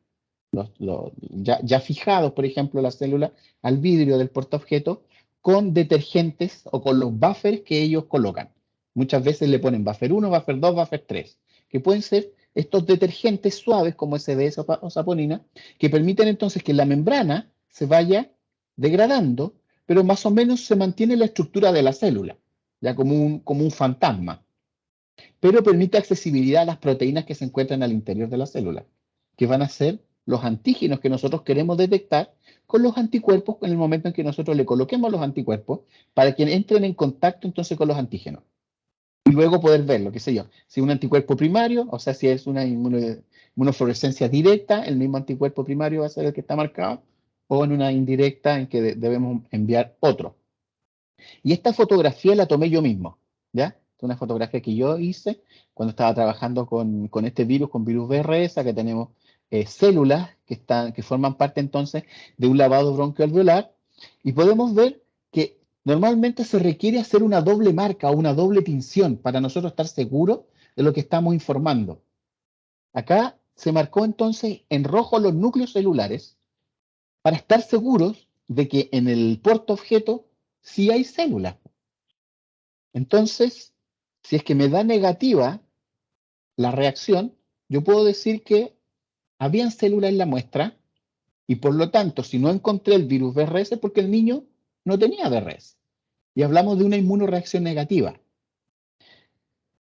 ya fijados, por ejemplo, las células al vidrio del portaobjeto, con detergentes o con los buffers que ellos colocan. Muchas veces le ponen buffer 1, buffer 2, buffer 3, que pueden ser estos detergentes suaves como SDS o saponina, que permiten entonces que la membrana se vaya degradando, pero más o menos se mantiene la estructura de la célula, ya como un fantasma, pero permite accesibilidad a las proteínas que se encuentran al interior de la célula, que van a ser los antígenos que nosotros queremos detectar con los anticuerpos en el momento en que nosotros le coloquemos los anticuerpos para que entren en contacto entonces con los antígenos. Y luego poder verlo, qué sé yo, si un anticuerpo primario, o sea, si es una inmunofluorescencia directa, el mismo anticuerpo primario va a ser el que está marcado, o en una indirecta en que debemos enviar otro. Y esta fotografía la tomé yo mismo, ¿ya? Es una fotografía que yo hice cuando estaba trabajando con este virus, con virus BRS, que tenemos células que forman parte entonces de un lavado broncoalveolar, y podemos ver que normalmente se requiere hacer una doble marca o una doble tinción para nosotros estar seguros de lo que estamos informando. Acá se marcó entonces en rojo los núcleos celulares para estar seguros de que en el portaobjeto sí hay células. Entonces, si es que me da negativa la reacción, yo puedo decir que habían células en la muestra y por lo tanto, si no encontré el virus BRS, porque el niño no tenía BRS. Y hablamos de una inmunoreacción negativa.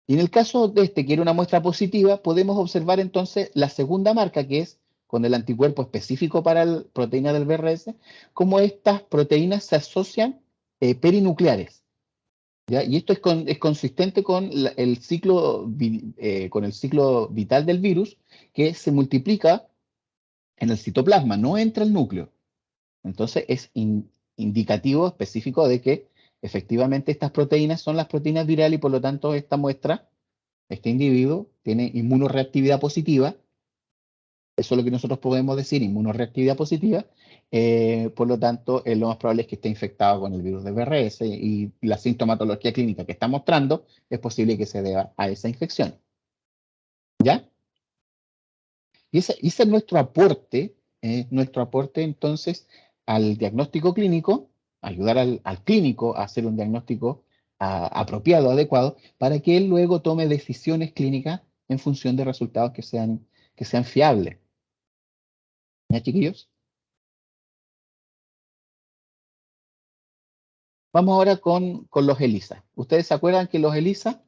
Y en el caso de este, que era una muestra positiva, podemos observar entonces la segunda marca, que es con el anticuerpo específico para la proteína del BRS, cómo estas proteínas se asocian perinucleares. ¿Ya? Y esto es consistente con el ciclo vital del virus, que se multiplica en el citoplasma, no entra al núcleo. Entonces es indicativo específico de que efectivamente estas proteínas son las proteínas virales y por lo tanto esta muestra, este individuo, tiene inmunoreactividad positiva. Eso es lo que nosotros podemos decir, inmunoreactividad positiva. Por lo tanto, lo más probable es que esté infectado con el virus de BRS y la sintomatología clínica que está mostrando es posible que se deba a esa infección. ¿Ya? Y ese es nuestro aporte entonces al diagnóstico clínico, ayudar al clínico a hacer un diagnóstico apropiado, adecuado, para que él luego tome decisiones clínicas en función de resultados que sean fiables. ¿Ya, chiquillos? Vamos ahora con los ELISA. ¿Ustedes se acuerdan que los ELISA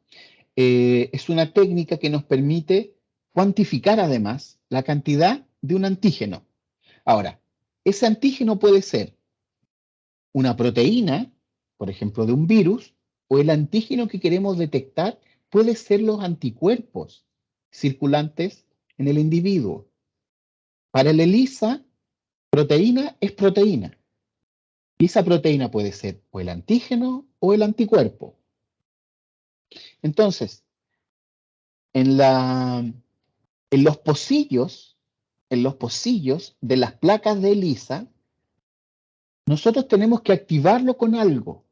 es una técnica que nos permite cuantificar además la cantidad de un antígeno? Ahora, ese antígeno puede ser una proteína, por ejemplo, de un virus, o el antígeno que queremos detectar puede ser los anticuerpos circulantes en el individuo. Para el ELISA, proteína es proteína. Y esa proteína puede ser o el antígeno o el anticuerpo. Entonces, en los pocillos de las placas de ELISA, nosotros tenemos que activarlo con algo,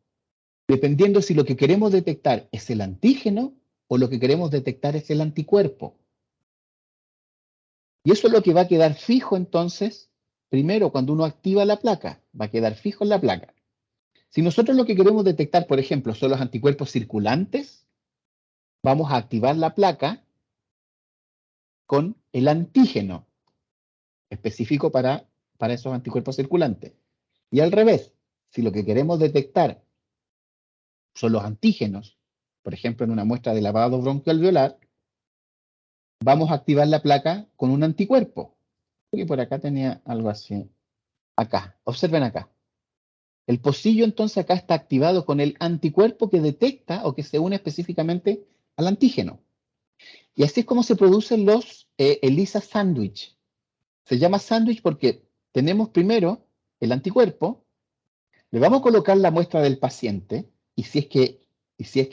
dependiendo si lo que queremos detectar es el antígeno o lo que queremos detectar es el anticuerpo. Y eso es lo que va a quedar fijo entonces, primero cuando uno activa la placa, va a quedar fijo en la placa. Si nosotros lo que queremos detectar, por ejemplo, son los anticuerpos circulantes, vamos a activar la placa con el antígeno específico para esos anticuerpos circulantes. Y al revés, si lo que queremos detectar son los antígenos, por ejemplo, en una muestra de lavado broncoalveolar, vamos a activar la placa con un anticuerpo. Y por acá tenía algo así. Acá, observen acá. El pocillo entonces acá está activado con el anticuerpo que detecta o que se une específicamente al antígeno. Y así es como se producen los ELISA sándwich. Se llama sándwich porque tenemos primero el anticuerpo, le vamos a colocar la muestra del paciente y si es que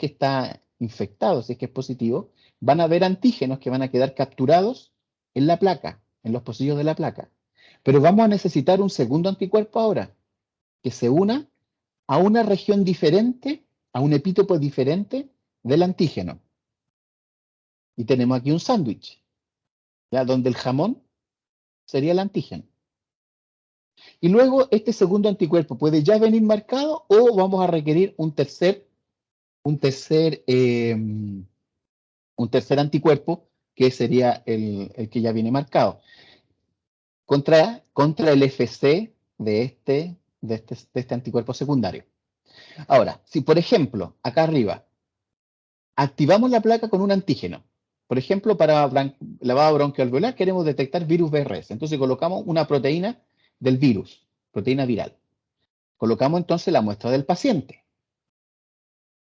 está infectado, si es que es positivo, van a haber antígenos que van a quedar capturados en la placa, en los pocillos de la placa. Pero vamos a necesitar un segundo anticuerpo ahora, que se una a una región diferente, a un epítopo diferente del antígeno. Y tenemos aquí un sándwich, ¿ya? Donde el jamón sería el antígeno. Y luego este segundo anticuerpo puede ya venir marcado o vamos a requerir un tercer anticuerpo que sería el que ya viene marcado contra el FC de este anticuerpo secundario. Ahora, si por ejemplo, acá arriba, activamos la placa con un antígeno, por ejemplo, para lavado broncoalveolar queremos detectar virus BRS, entonces colocamos una proteína del virus, proteína viral. Colocamos entonces la muestra del paciente.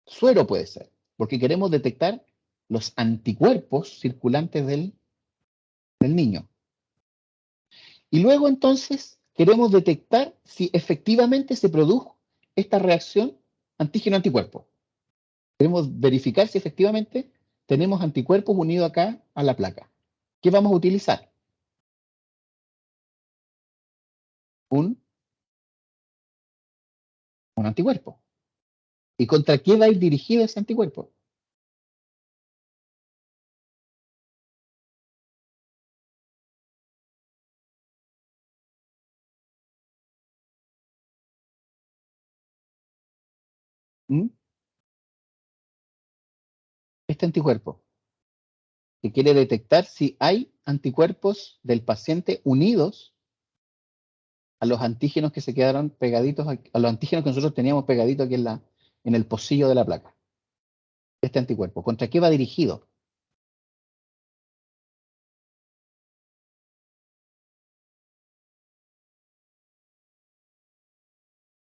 Suero puede ser, porque queremos detectar los anticuerpos circulantes del niño. Y luego entonces queremos detectar si efectivamente se produjo esta reacción antígeno-anticuerpo. Queremos verificar si efectivamente tenemos anticuerpos unidos acá a la placa. ¿Qué vamos a utilizar? Un anticuerpo. ¿Y contra qué va a ir dirigido ese anticuerpo? ¿Mm? Este anticuerpo, que quiere detectar si hay anticuerpos del paciente unidos a los antígenos que se quedaron pegaditos, a los antígenos que nosotros teníamos pegaditos aquí en el pocillo de la placa. Este anticuerpo, ¿contra qué va dirigido?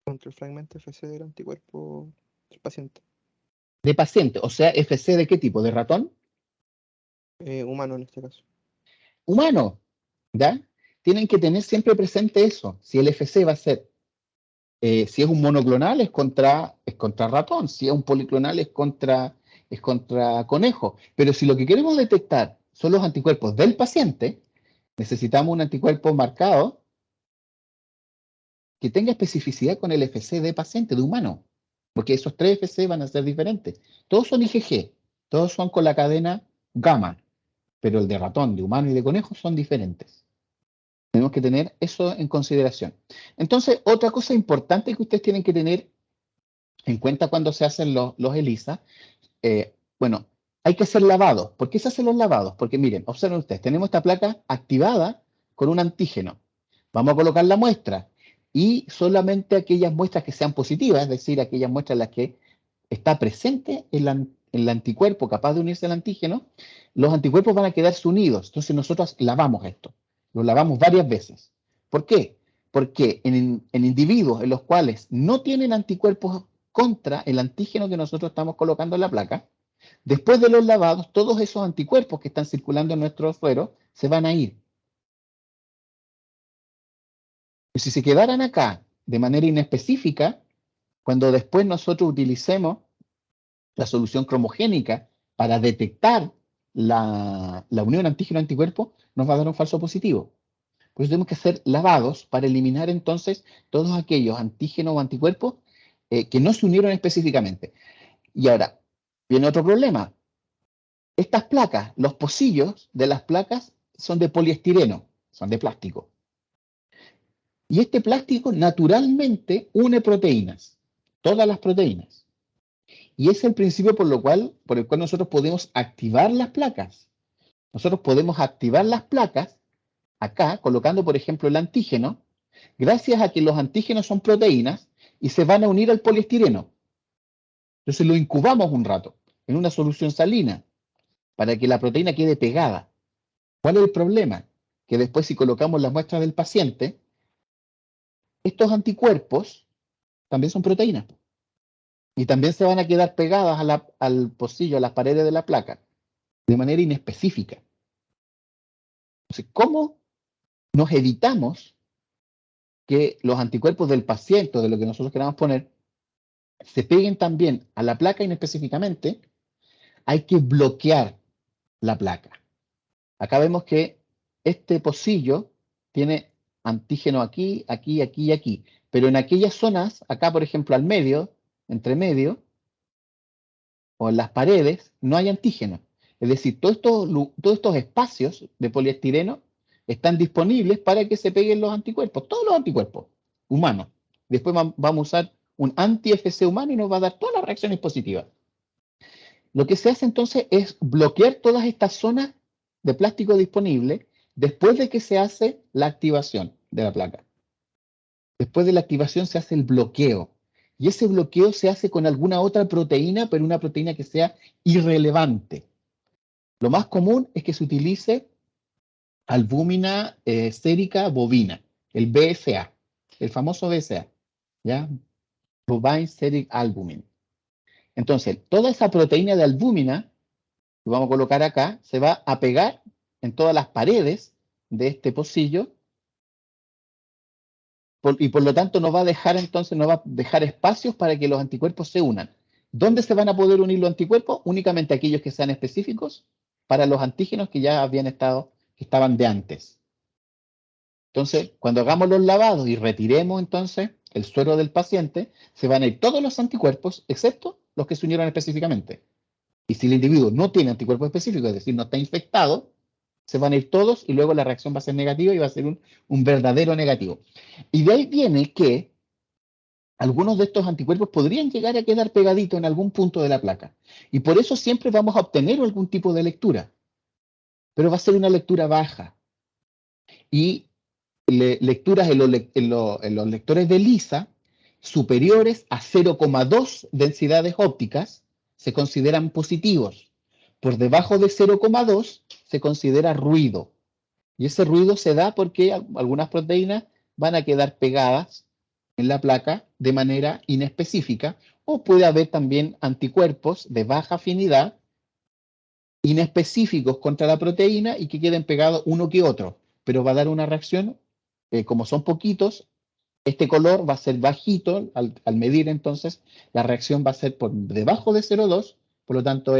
Contra el fragmento FC del anticuerpo del paciente.
De paciente, o sea, FC ¿de qué tipo? ¿De ratón?
Humano en este caso.
Humano, ¿ya? Tienen que tener siempre presente eso. Si el FC va a ser, si es un monoclonal es contra ratón, si es un policlonal es contra conejo. Pero si lo que queremos detectar son los anticuerpos del paciente, necesitamos un anticuerpo marcado que tenga especificidad con el FC de paciente, de humano. Porque esos 3 FC van a ser diferentes. Todos son IgG, todos son con la cadena gamma, pero el de ratón, de humano y de conejo son diferentes. Tenemos que tener eso en consideración. Entonces, otra cosa importante que ustedes tienen que tener en cuenta cuando se hacen los ELISA, bueno, hay que hacer lavados. ¿Por qué se hacen los lavados? Porque miren, observen ustedes, tenemos esta placa activada con un antígeno. Vamos a colocar la muestra y solamente aquellas muestras que sean positivas, es decir, aquellas muestras en las que está presente el anticuerpo capaz de unirse al antígeno, los anticuerpos van a quedarse unidos. Entonces nosotros lavamos esto. Lo lavamos varias veces. ¿Por qué? Porque en individuos en los cuales no tienen anticuerpos contra el antígeno que nosotros estamos colocando en la placa, después de los lavados, todos esos anticuerpos que están circulando en nuestro suero se van a ir. Y si se quedaran acá de manera inespecífica, cuando después nosotros utilicemos la solución cromogénica para detectar la unión antígeno-anticuerpo, nos va a dar un falso positivo. Por eso tenemos que hacer lavados para eliminar entonces todos aquellos antígenos o anticuerpos que no se unieron específicamente. Y ahora, viene otro problema. Estas placas, los pocillos de las placas son de poliestireno, son de plástico. Y este plástico naturalmente une proteínas, todas las proteínas. Y es el principio por el cual nosotros podemos activar las placas. Nosotros podemos activar las placas acá, colocando, por ejemplo, el antígeno, gracias a que los antígenos son proteínas y se van a unir al poliestireno. Entonces lo incubamos un rato en una solución salina para que la proteína quede pegada. ¿Cuál es el problema? Que después, si colocamos las muestras del paciente, estos anticuerpos también son proteínas y también se van a quedar pegadas al pocillo, a las paredes de la placa, de manera inespecífica. Entonces, ¿cómo nos evitamos que los anticuerpos del paciente, o de lo que nosotros queramos poner, se peguen también a la placa inespecíficamente? Hay que bloquear la placa. Acá vemos que este pocillo tiene antígeno aquí, aquí, aquí y aquí. Pero en aquellas zonas, acá por ejemplo al medio, entre medio, o en las paredes, no hay antígeno. Es decir, todos estos espacios de poliestireno están disponibles para que se peguen los anticuerpos, todos los anticuerpos humanos. Después vamos a usar un anti-FC humano y nos va a dar todas las reacciones positivas. Lo que se hace entonces es bloquear todas estas zonas de plástico disponible después de que se hace la activación de la placa. Después de la activación se hace el bloqueo. Y ese bloqueo se hace con alguna otra proteína, pero una proteína que sea irrelevante. Lo más común es que se utilice albúmina sérica bovina, el BSA, el famoso BSA, ¿ya? Bovine Seric Albumin. Entonces, toda esa proteína de albúmina, que vamos a colocar acá, se va a pegar en todas las paredes de este pocillo y por lo tanto nos va a dejar espacios para que los anticuerpos se unan. ¿Dónde se van a poder unir los anticuerpos? Únicamente aquellos que sean específicos para los antígenos que ya que estaban de antes. Entonces, cuando hagamos los lavados y retiremos entonces el suero del paciente, se van a ir todos los anticuerpos, excepto los que se unieron específicamente. Y si el individuo no tiene anticuerpos específicos, es decir, no está infectado, se van a ir todos y luego la reacción va a ser negativa y va a ser un verdadero negativo. Y de ahí viene que algunos de estos anticuerpos podrían llegar a quedar pegaditos en algún punto de la placa. Y por eso siempre vamos a obtener algún tipo de lectura. Pero va a ser una lectura baja. Y lecturas en los lectores de LISA superiores a 0,2 densidades ópticas se consideran positivos. Por debajo de 0,2 se considera ruido. Y ese ruido se da porque algunas proteínas van a quedar pegadas en la placa de manera inespecífica, o puede haber también anticuerpos de baja afinidad inespecíficos contra la proteína y que queden pegados uno que otro, pero va a dar una reacción, como son poquitos, este color va a ser bajito al medir, entonces la reacción va a ser por debajo de 0,2, por lo tanto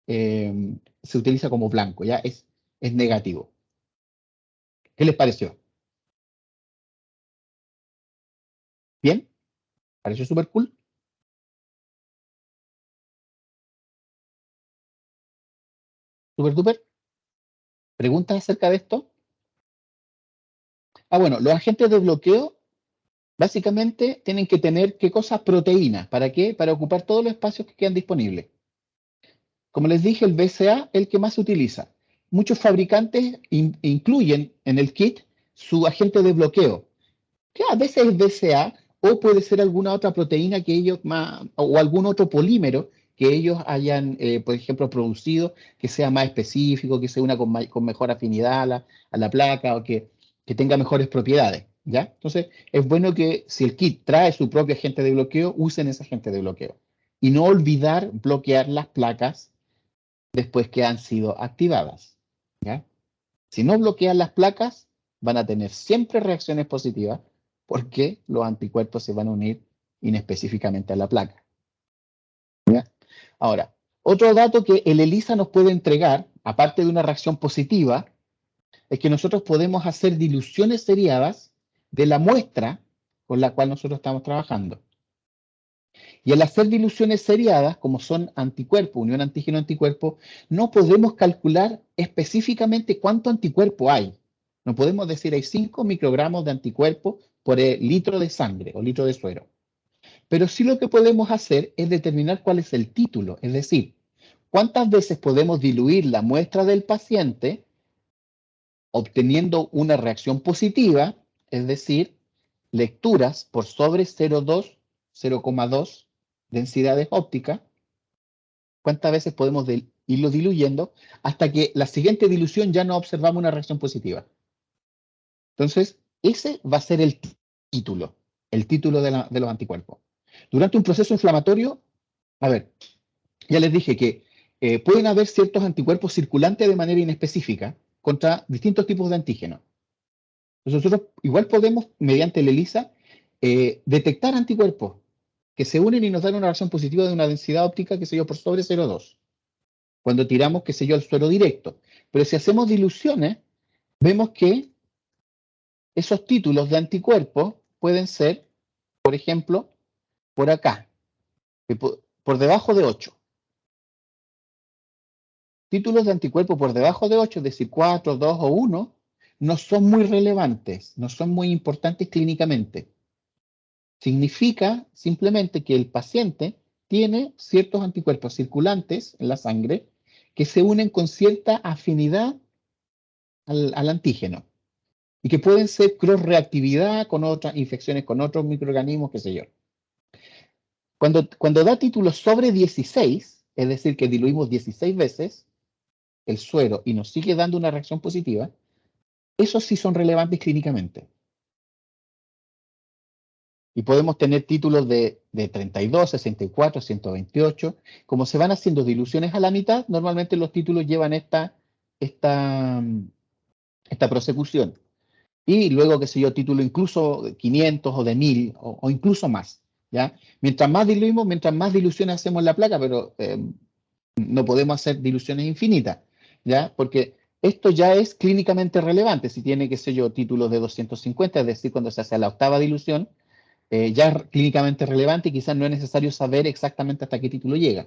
se utiliza como blanco, ya es negativo. ¿Qué les pareció? ¿Bien? ¿Pareció súper cool? ¿Súper duper? ¿Preguntas acerca de esto? Bueno, los agentes de bloqueo básicamente tienen que tener, ¿qué cosas? Proteínas. ¿Para qué? Para ocupar todos los espacios que quedan disponibles. Como les dije, el BCA es el que más se utiliza. Muchos fabricantes incluyen en el kit su agente de bloqueo, que a veces es BCA o puede ser alguna otra proteína que ellos o algún otro polímero que ellos hayan, por ejemplo, producido, que sea más específico, que sea una con mejor afinidad a la placa o que tenga mejores propiedades, ¿ya? Entonces, es bueno que si el kit trae su propio agente de bloqueo, usen ese agente de bloqueo. Y no olvidar bloquear las placas después que han sido activadas, ¿ya? Si no bloquean las placas, van a tener siempre reacciones positivas porque los anticuerpos se van a unir inespecíficamente a la placa, ¿ya? Ahora, otro dato que el ELISA nos puede entregar, aparte de una reacción positiva, es que nosotros podemos hacer diluciones seriadas de la muestra con la cual nosotros estamos trabajando. Y al hacer diluciones seriadas, como son anticuerpos, unión antígeno-anticuerpo, no podemos calcular específicamente cuánto anticuerpo hay. No podemos decir hay 5 microgramos de anticuerpo por litro de sangre o litro de suero. Pero sí lo que podemos hacer es determinar cuál es el título, es decir, cuántas veces podemos diluir la muestra del paciente obteniendo una reacción positiva, es decir, lecturas por sobre 0,2, 0,2 densidades ópticas, cuántas veces podemos irlo diluyendo hasta que la siguiente dilución ya no observamos una reacción positiva. Entonces, ese va a ser el título de los anticuerpos. Durante un proceso inflamatorio, a ver, ya les dije que pueden haber ciertos anticuerpos circulantes de manera inespecífica contra distintos tipos de antígenos. Entonces nosotros igual podemos, mediante el ELISA, detectar anticuerpos que se unen y nos dan una reacción positiva de una densidad óptica, qué sé yo, por sobre 0,2. Cuando tiramos, qué sé yo, al suero directo. Pero si hacemos diluciones, vemos que esos títulos de anticuerpos pueden ser, por ejemplo, por acá, por debajo de 8. Títulos de anticuerpos por debajo de 8, es decir, 4, 2 o 1, no son muy relevantes, no son muy importantes clínicamente. Significa simplemente que el paciente tiene ciertos anticuerpos circulantes en la sangre que se unen con cierta afinidad al antígeno y que pueden ser cross-reactividad con otras infecciones, con otros microorganismos, qué sé yo. Cuando da títulos sobre 16, es decir, que diluimos 16 veces el suero y nos sigue dando una reacción positiva, esos sí son relevantes clínicamente. Y podemos tener títulos de 32, 64, 128. Como se van haciendo diluciones a la mitad, normalmente los títulos llevan esta prosecución. Y luego, qué sé yo, título incluso de 500 o de 1000 o incluso más. ¿Ya? Mientras más diluimos, mientras más diluciones hacemos en la placa, pero no podemos hacer diluciones infinitas, ¿ya? Porque esto ya es clínicamente relevante. Si tiene, qué sé yo, títulos de 250, es decir, cuando se hace la octava dilución, ya es clínicamente relevante y quizás no es necesario saber exactamente hasta qué título llega.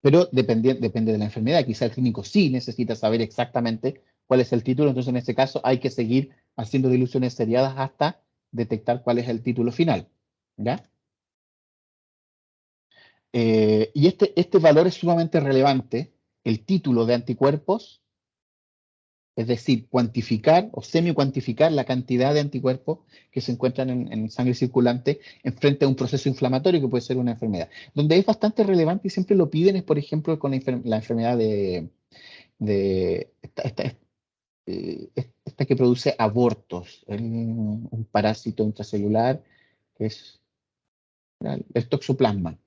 Pero depende de la enfermedad. Quizás el clínico sí necesita saber exactamente cuál es el título, entonces en este caso hay que seguir haciendo diluciones seriadas hasta detectar cuál es el título final. ¿Ya? Y este valor es sumamente relevante, el título de anticuerpos, es decir, cuantificar o semi-cuantificar la cantidad de anticuerpos que se encuentran en sangre circulante en frente a un proceso inflamatorio que puede ser una enfermedad. Donde es bastante relevante y siempre lo piden es, por ejemplo, con la enfermedad de esta que produce abortos, un parásito intracelular que es el toxoplasma.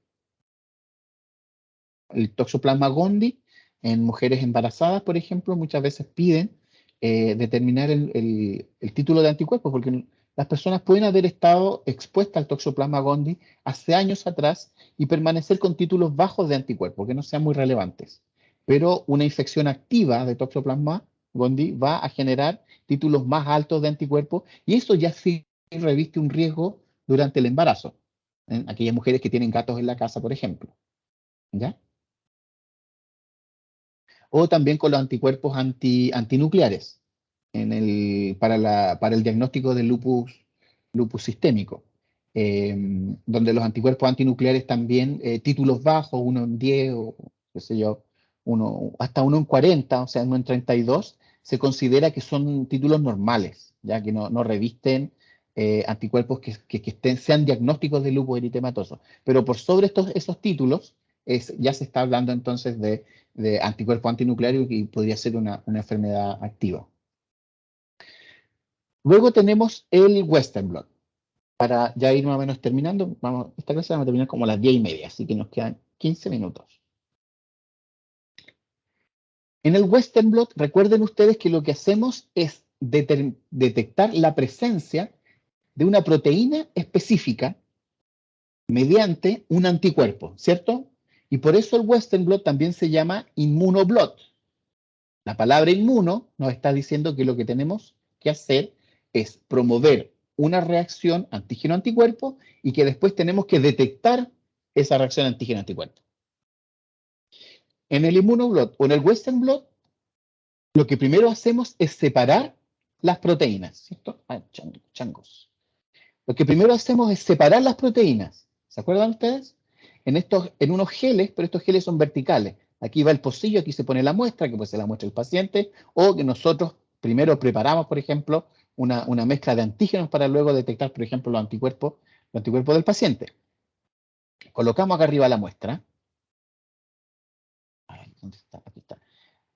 El toxoplasma gondii en mujeres embarazadas, por ejemplo, muchas veces piden determinar el título de anticuerpos, porque las personas pueden haber estado expuestas al toxoplasma gondii hace años atrás y permanecer con títulos bajos de anticuerpos, que no sean muy relevantes. Pero una infección activa de toxoplasma gondii va a generar títulos más altos de anticuerpos y eso ya sí reviste un riesgo durante el embarazo. Aquellas mujeres que tienen gatos en la casa, por ejemplo. ¿Ya? O también con los anticuerpos antinucleares para el diagnóstico del lupus sistémico, donde los anticuerpos antinucleares también, títulos bajos, 1 en 10 o qué sé yo, hasta 1 en 40, o sea, 1 en 32, se considera que son títulos normales, ya que no revisten anticuerpos que sean diagnósticos de lupus eritematoso. Pero por sobre esos títulos, ya se está hablando entonces de anticuerpo antinucleario y podría ser una enfermedad activa. Luego tenemos el Western blot. Para ya ir más o menos terminando, esta clase vamos a terminar como a las 10:30, así que nos quedan 15 minutos. En el Western blot, recuerden ustedes que lo que hacemos es detectar la presencia de una proteína específica mediante un anticuerpo, ¿cierto? Y por eso el Western blot también se llama inmunoblot. La palabra inmuno nos está diciendo que lo que tenemos que hacer es promover una reacción antígeno-anticuerpo y que después tenemos que detectar esa reacción antígeno-anticuerpo. En el inmunoblot o en el Western blot, lo que primero hacemos es separar las proteínas, ¿cierto? Changos. Lo que primero hacemos es separar las proteínas. ¿Se acuerdan ustedes? En unos geles, pero estos geles son verticales. Aquí va el pocillo, aquí se pone la muestra, que puede ser la muestra del paciente, o que nosotros primero preparamos, por ejemplo, una mezcla de antígenos para luego detectar, por ejemplo, los anticuerpos del paciente. Colocamos acá arriba la muestra. ¿Dónde está? Aquí está.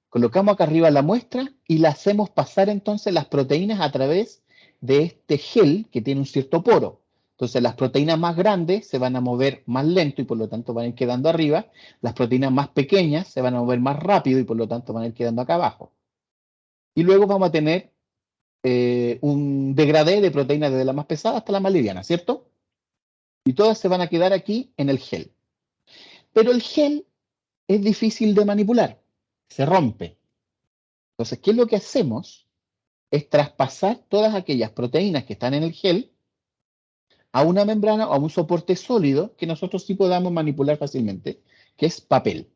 Colocamos acá arriba la muestra y la hacemos pasar entonces las proteínas a través de este gel que tiene un cierto poro. Entonces las proteínas más grandes se van a mover más lento y por lo tanto van a ir quedando arriba. Las proteínas más pequeñas se van a mover más rápido y por lo tanto van a ir quedando acá abajo. Y luego vamos a tener un degradé de proteínas desde la más pesada hasta la más liviana, ¿cierto? Y todas se van a quedar aquí en el gel. Pero el gel es difícil de manipular, se rompe. Entonces, ¿qué es lo que hacemos? Es traspasar todas aquellas proteínas que están en el gel a una membrana o a un soporte sólido que nosotros sí podamos manipular fácilmente, que es papel.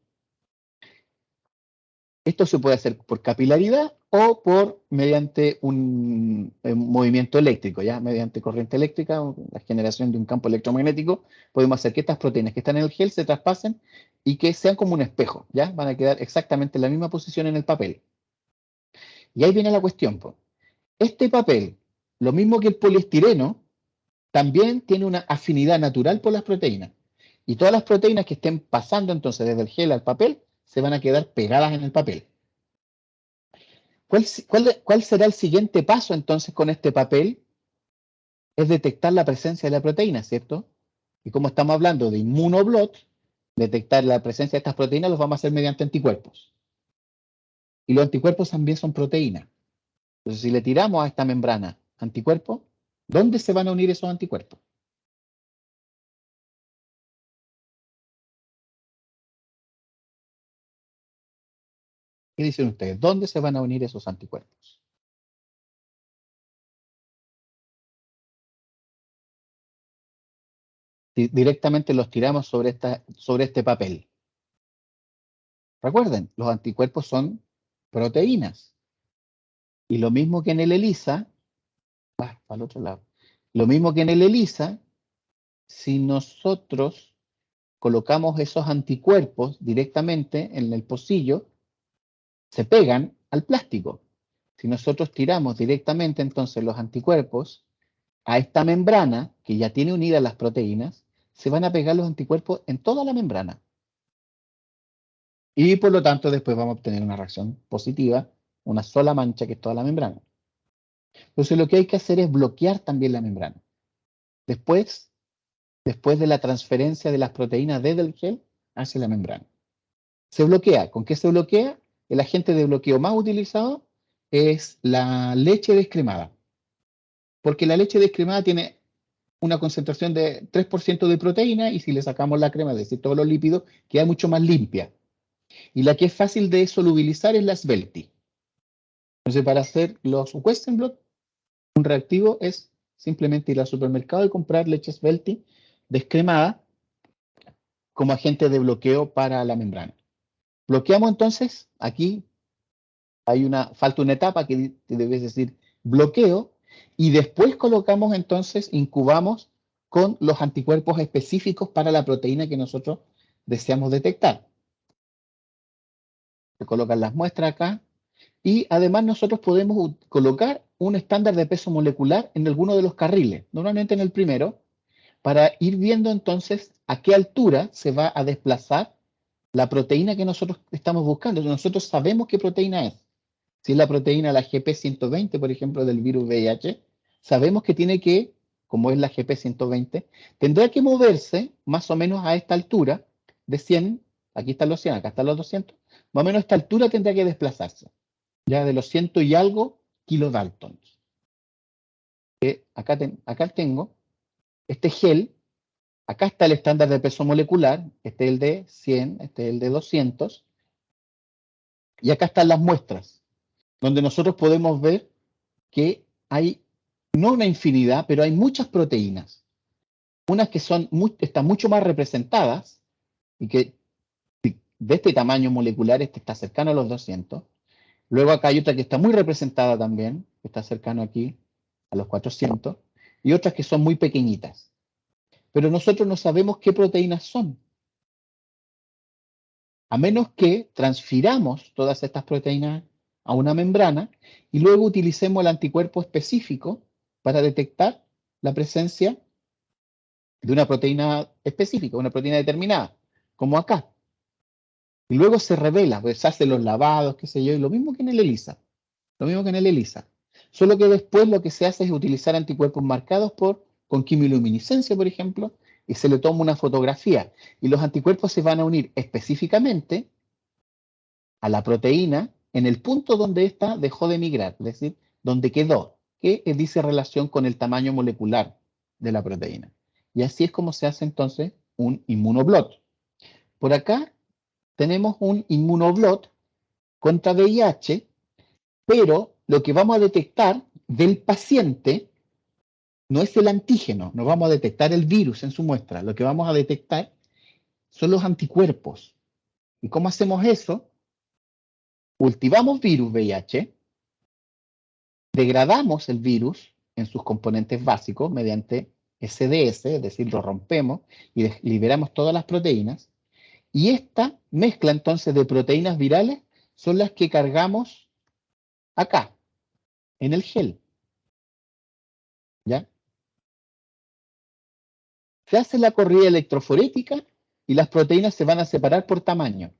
Esto se puede hacer por capilaridad o mediante un movimiento eléctrico, ¿ya? Mediante corriente eléctrica, la generación de un campo electromagnético, podemos hacer que estas proteínas que están en el gel se traspasen y que sean como un espejo, ¿ya? Van a quedar exactamente en la misma posición en el papel. Y ahí viene la cuestión, pues. Este papel, lo mismo que el poliestireno, también tiene una afinidad natural por las proteínas. Y todas las proteínas que estén pasando entonces desde el gel al papel se van a quedar pegadas en el papel. ¿Cuál será el siguiente paso entonces con este papel? Es detectar la presencia de la proteína, ¿cierto? Y como estamos hablando de inmunoblot, detectar la presencia de estas proteínas los vamos a hacer mediante anticuerpos. Y los anticuerpos también son proteínas. Entonces, si le tiramos a esta membrana anticuerpos, ¿dónde se van a unir esos anticuerpos? ¿Qué dicen ustedes? ¿Dónde se van a unir esos anticuerpos? Directamente los tiramos sobre este papel. Recuerden, los anticuerpos son proteínas. Y lo mismo que en el ELISA, para el otro lado, lo mismo que en el ELISA, si nosotros colocamos esos anticuerpos directamente en el pocillo, se pegan al plástico. Si nosotros tiramos directamente entonces los anticuerpos a esta membrana, que ya tiene unidas las proteínas, se van a pegar los anticuerpos en toda la membrana. Y por lo tanto después vamos a obtener una reacción positiva, una sola mancha que es toda la membrana. Entonces lo que hay que hacer es bloquear también la membrana. Después de la transferencia de las proteínas desde el gel hacia la membrana. Se bloquea. ¿Con qué se bloquea? El agente de bloqueo más utilizado es la leche descremada. Porque la leche descremada tiene una concentración de 3% de proteína y si le sacamos la crema, es decir, todos los lípidos, queda mucho más limpia. Y la que es fácil de solubilizar es la Svelti. Entonces, para hacer los Western blot, un reactivo es simplemente ir al supermercado y comprar leche Svelti descremada como agente de bloqueo para la membrana. Bloqueamos entonces, aquí falta una etapa que debes decir bloqueo, y después colocamos entonces, incubamos con los anticuerpos específicos para la proteína que nosotros deseamos detectar. Se colocan las muestras acá, y además nosotros podemos colocar un estándar de peso molecular en alguno de los carriles, normalmente en el primero, para ir viendo entonces a qué altura se va a desplazar la proteína que nosotros estamos buscando. Nosotros sabemos qué proteína es. Si es la proteína, la GP120, por ejemplo, del virus VIH, sabemos que tiene que, como es la GP120, tendrá que moverse más o menos a esta altura de 100, aquí están los 100, acá están los 200, más o menos a esta altura tendrá que desplazarse, ya de los 100 y algo kilodaltons. Acá tengo este gel, acá está el estándar de peso molecular, este es el de 100, este es el de 200, y acá están las muestras, donde nosotros podemos ver que hay, no una infinidad, pero hay muchas proteínas. Unas que están mucho más representadas y que de este tamaño molecular, este está cercano a los 200. Luego acá hay otra que está muy representada también, que está cercano aquí a los 400. y otras que son muy pequeñitas. Pero nosotros no sabemos qué proteínas son. A menos que transfiramos todas estas proteínas a una membrana y luego utilicemos el anticuerpo específico para detectar la presencia de una proteína específica, una proteína determinada, como acá. Y luego se revela, pues se hacen los lavados, qué sé yo, y lo mismo que en el ELISA. Lo mismo que en el ELISA. Solo que después lo que se hace es utilizar anticuerpos marcados con quimiluminiscencia, por ejemplo, y se le toma una fotografía. Y los anticuerpos se van a unir específicamente a la proteína en el punto donde ésta dejó de migrar, es decir, donde quedó, que dice relación con el tamaño molecular de la proteína. Y así es como se hace entonces un inmunoblot. Por acá tenemos un inmunoblot contra VIH, pero lo que vamos a detectar del paciente no es el antígeno, no vamos a detectar el virus en su muestra, lo que vamos a detectar son los anticuerpos. ¿Y cómo hacemos eso? Cultivamos virus VIH, degradamos el virus en sus componentes básicos mediante SDS, es decir, lo rompemos y liberamos todas las proteínas, y esta mezcla entonces de proteínas virales son las que cargamos acá, en el gel. ¿Ya? Se hace la corrida electroforética y las proteínas se van a separar por tamaño,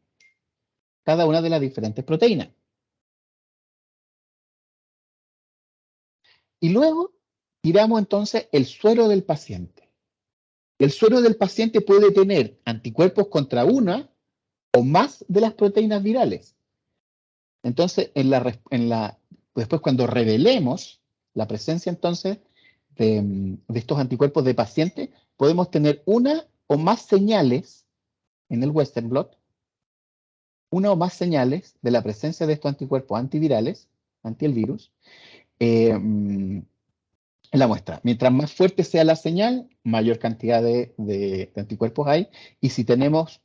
cada una de las diferentes proteínas. Y luego tiramos entonces el suero del paciente. El suero del paciente puede tener anticuerpos contra una o más de las proteínas virales. Entonces, después cuando revelemos la presencia entonces de estos anticuerpos de paciente, podemos tener una o más señales en el Western blot, una o más señales de la presencia de estos anticuerpos antivirales, anti el virus, en la muestra. Mientras más fuerte sea la señal, mayor cantidad de anticuerpos hay, y si tenemos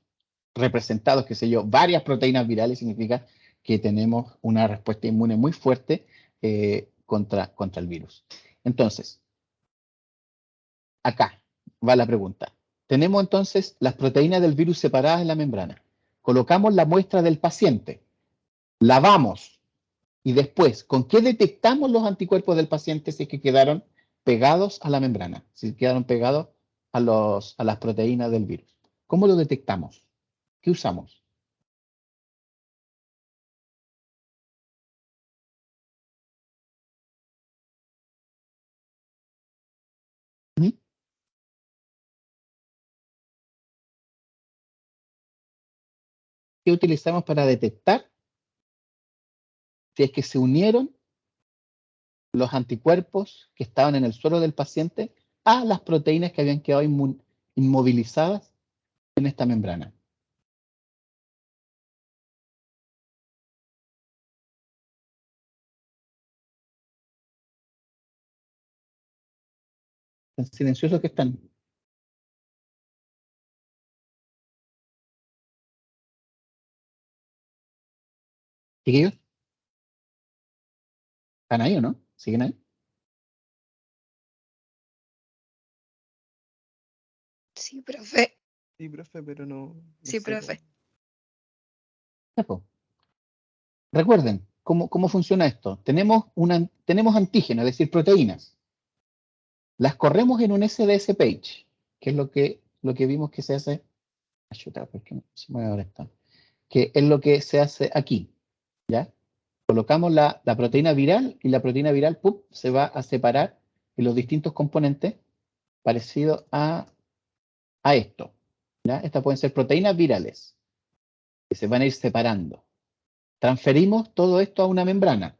representados, qué sé yo, varias proteínas virales, significa que tenemos una respuesta inmune muy fuerte contra el virus. Entonces, acá va la pregunta. Tenemos entonces las proteínas del virus separadas en la membrana. Colocamos la muestra del paciente, lavamos y después, ¿con qué detectamos los anticuerpos del paciente si es que quedaron pegados a la membrana? Si quedaron pegados a las proteínas del virus. ¿Cómo lo detectamos? ¿Qué usamos? ¿Mm? ¿Qué utilizamos para detectar si es que se unieron los anticuerpos que estaban en el suelo del paciente a las proteínas que habían quedado inmovilizadas en esta membrana? Tan silenciosos que están. ¿Chiquillos? ¿Están ahí o no? ¿Siguen ahí?
Sí, profe.
Sí, profe, pero no
Sí,
sé
profe.
Ya, po. Recuerden, ¿cómo funciona esto? Tenemos antígenos, es decir, proteínas. Las corremos en un SDS page, que es lo que vimos que se hace. Ayuda, ¿por qué no se mueve ahora esto? Que es lo que se hace aquí. ¿Ya? Colocamos la proteína viral y la proteína viral se va a separar en los distintos componentes parecido a esto. ¿Ya? Estas pueden ser proteínas virales que se van a ir separando. Transferimos todo esto a una membrana.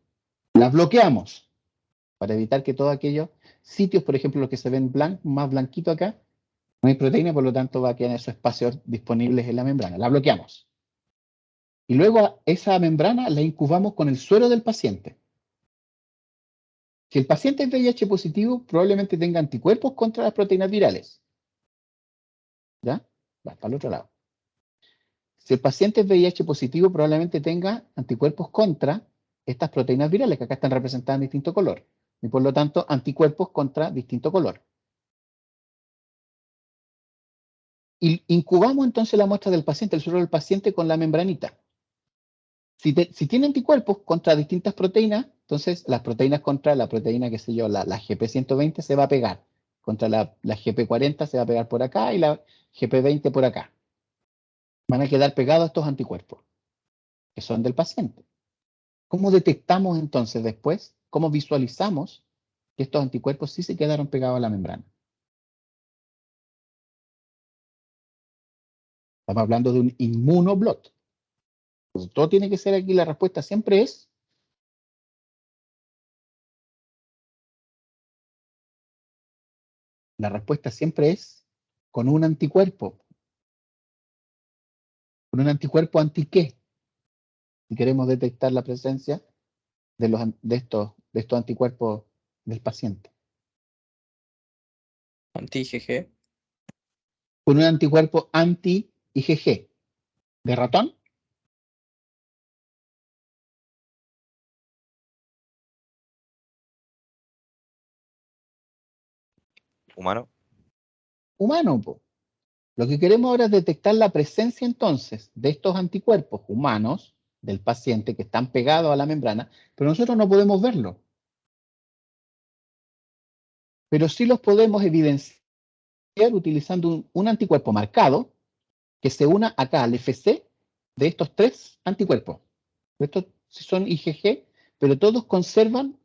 Las bloqueamos para evitar que todos aquellos sitios, por ejemplo, los que se ven más blanquito acá, no hay proteína, por lo tanto va a quedar esos espacios disponibles en la membrana. La bloqueamos. Y luego esa membrana la incubamos con el suero del paciente. Si el paciente es VIH positivo, probablemente tenga anticuerpos contra las proteínas virales. ¿Ya? Va para el otro lado. Si el paciente es VIH positivo, probablemente tenga anticuerpos contra estas proteínas virales, que acá están representadas en distinto color. y por lo tanto anticuerpos contra distinto color. Y incubamos entonces la muestra del paciente, el suero del paciente con la membranita. Si tiene anticuerpos contra distintas proteínas, entonces las proteínas contra la proteína, qué sé yo, la GP120 se va a pegar. Contra la GP40 se va a pegar por acá y la GP20 por acá. Van a quedar pegados estos anticuerpos, que son del paciente. ¿Cómo detectamos entonces después? ¿Cómo visualizamos que estos anticuerpos sí se quedaron pegados a la membrana? Estamos hablando de un inmunoblot. Entonces, todo tiene que ser aquí, la respuesta siempre es con un anticuerpo. ¿Con un anticuerpo anti qué? Si queremos detectar la presencia de estos anticuerpos del paciente.
Anti-IgG.
Con un anticuerpo anti-IgG. ¿De ratón?
Humano.
Humano, po. Lo que queremos ahora es detectar la presencia entonces de estos anticuerpos humanos del paciente que están pegados a la membrana, pero nosotros no podemos verlo. Pero sí los podemos evidenciar utilizando un anticuerpo marcado que se una acá al FC de estos tres anticuerpos. Estos son IgG, pero todos conservan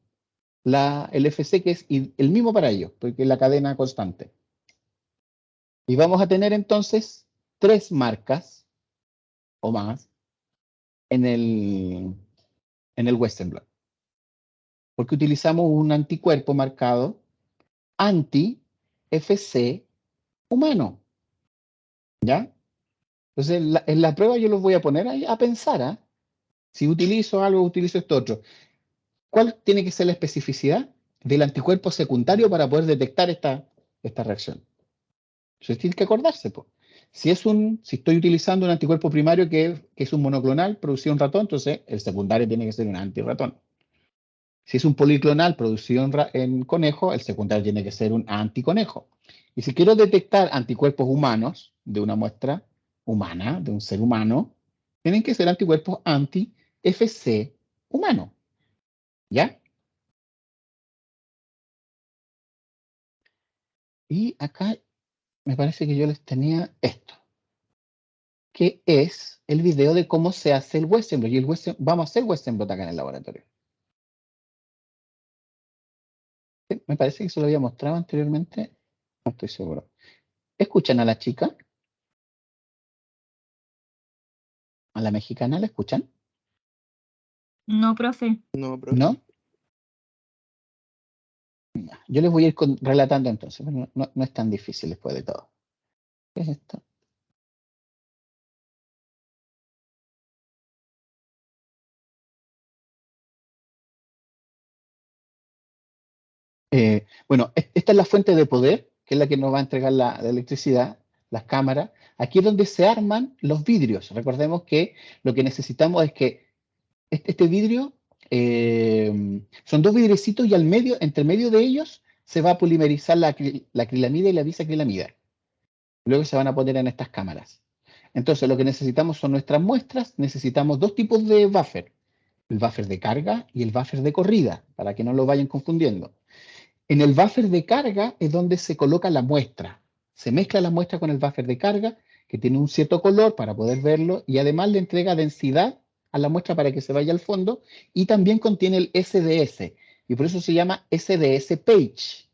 el FC que es el mismo para ellos, porque es la cadena constante. Y vamos a tener entonces 3 marcas o más en el Western blot. Porque utilizamos un anticuerpo marcado anti-FC humano. ¿Ya? Entonces, en la prueba yo los voy a poner ahí a pensar, ¿ah? Si utilizo algo, utilizo esto otro. ¿Cuál tiene que ser la especificidad del anticuerpo secundario para poder detectar esta reacción? Entonces tiene que acordarse, pues. Si estoy utilizando un anticuerpo primario que es un monoclonal producido en ratón, entonces el secundario tiene que ser un antirratón. Si es un policlonal producido en conejo, el secundario tiene que ser un anticonejo. Y si quiero detectar anticuerpos humanos de una muestra humana, de un ser humano, tienen que ser anticuerpos anti-FC humano. ¿Ya? Y acá me parece que yo les tenía esto, que es el video de cómo se hace el Western blot. Y vamos a hacer Western blot acá en el laboratorio. Me parece que se lo había mostrado anteriormente. No estoy seguro. ¿Escuchan a la chica? ¿A la mexicana la escuchan?
No, profe.
No, profe.
¿No? Ya, yo les voy a ir relatando entonces. No es tan difícil después de todo. ¿Qué es esto? Bueno, esta es la fuente de poder, que es la que nos va a entregar la electricidad, las cámaras. Aquí es donde se arman los vidrios. Recordemos que lo que necesitamos es que este vidrio, son 2 vidrecitos y entre medio de ellos se va a polimerizar la acrilamida y la bisacrilamida. Luego se van a poner en estas cámaras. Entonces lo que necesitamos son nuestras muestras. Necesitamos 2 tipos de buffer. El buffer de carga y el buffer de corrida, para que no lo vayan confundiendo. En el buffer de carga es donde se coloca la muestra. Se mezcla la muestra con el buffer de carga, que tiene un cierto color para poder verlo, y además le entrega densidad a la muestra para que se vaya al fondo, y también contiene el SDS, y por eso se llama SDS Page.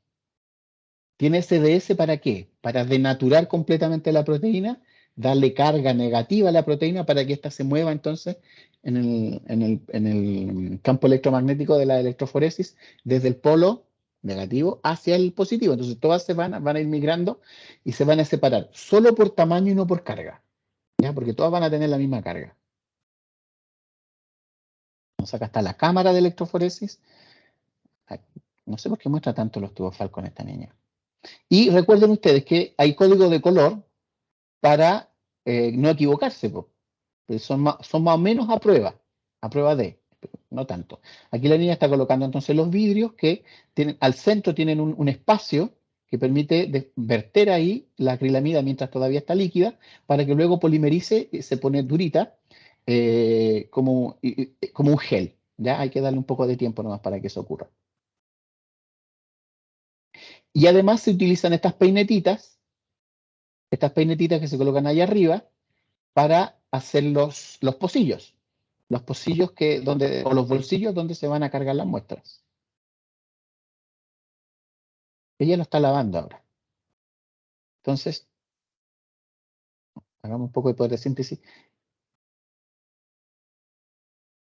¿Tiene SDS para qué? Para denaturar completamente la proteína, darle carga negativa a la proteína para que ésta se mueva entonces en el campo electromagnético de la electroforesis desde el polo negativo hacia el positivo. Entonces todas se van a ir migrando y se van a separar solo por tamaño y no por carga, ¿ya? Porque todas van a tener la misma carga. Vamos, acá está la cámara de electroforesis. No sé por qué muestra tanto los tubos Falcon esta niña. Y recuerden ustedes que hay código de color para no equivocarse, son más o menos a prueba D. no tanto. Aquí la niña está colocando entonces los vidrios que tienen, al centro tienen un espacio que permite verter ahí la acrilamida mientras todavía está líquida, para que luego polimerice y se pone durita como un gel. ¿Ya? Hay que darle un poco de tiempo nomás para que eso ocurra. Y además se utilizan estas peinetitas que se colocan ahí arriba para hacer los pocillos. Los pocillos o los bolsillos donde se van a cargar las muestras. Ella lo está lavando ahora. Entonces, hagamos un poco de poder de síntesis.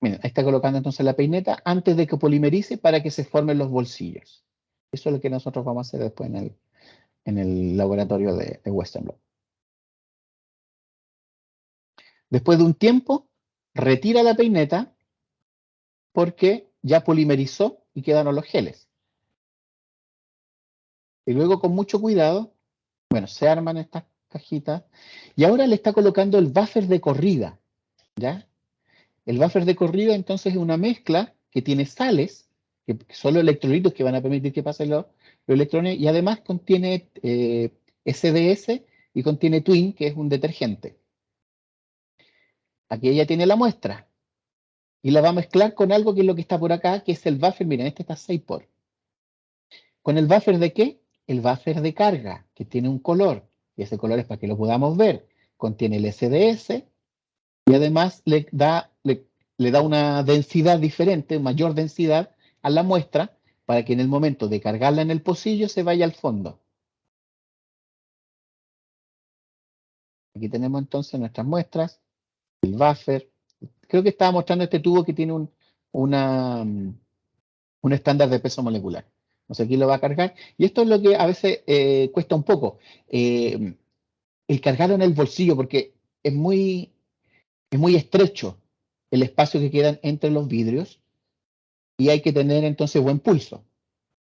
Miren, ahí está colocando entonces la peineta antes de que polimerice para que se formen los bolsillos. Eso es lo que nosotros vamos a hacer después en el laboratorio de Westerlo. Después de un tiempo, retira la peineta porque ya polimerizó y quedaron los geles. Y luego con mucho cuidado, bueno, se arman estas cajitas y ahora le está colocando el buffer de corrida, ¿ya? El buffer de corrida entonces es una mezcla que tiene sales, que son los electrolitos que van a permitir que pasen los electrones, y además contiene SDS y contiene Twin, que es un detergente. Aquí ella tiene la muestra y la va a mezclar con algo que es lo que está por acá, que es el buffer. Miren, este está 6 por. ¿Con el buffer de qué? El buffer de carga, que tiene un color, y ese color es para que lo podamos ver. Contiene el SDS y además le da una densidad diferente, mayor densidad a la muestra, para que en el momento de cargarla en el pocillo se vaya al fondo. Aquí tenemos entonces nuestras muestras, el buffer. Creo que estaba mostrando este tubo que tiene un estándar de peso molecular. Entonces aquí lo va a cargar. Y esto es lo que a veces cuesta un poco. El cargarlo en el bolsillo, porque es muy estrecho el espacio que queda entre los vidrios y hay que tener entonces buen pulso.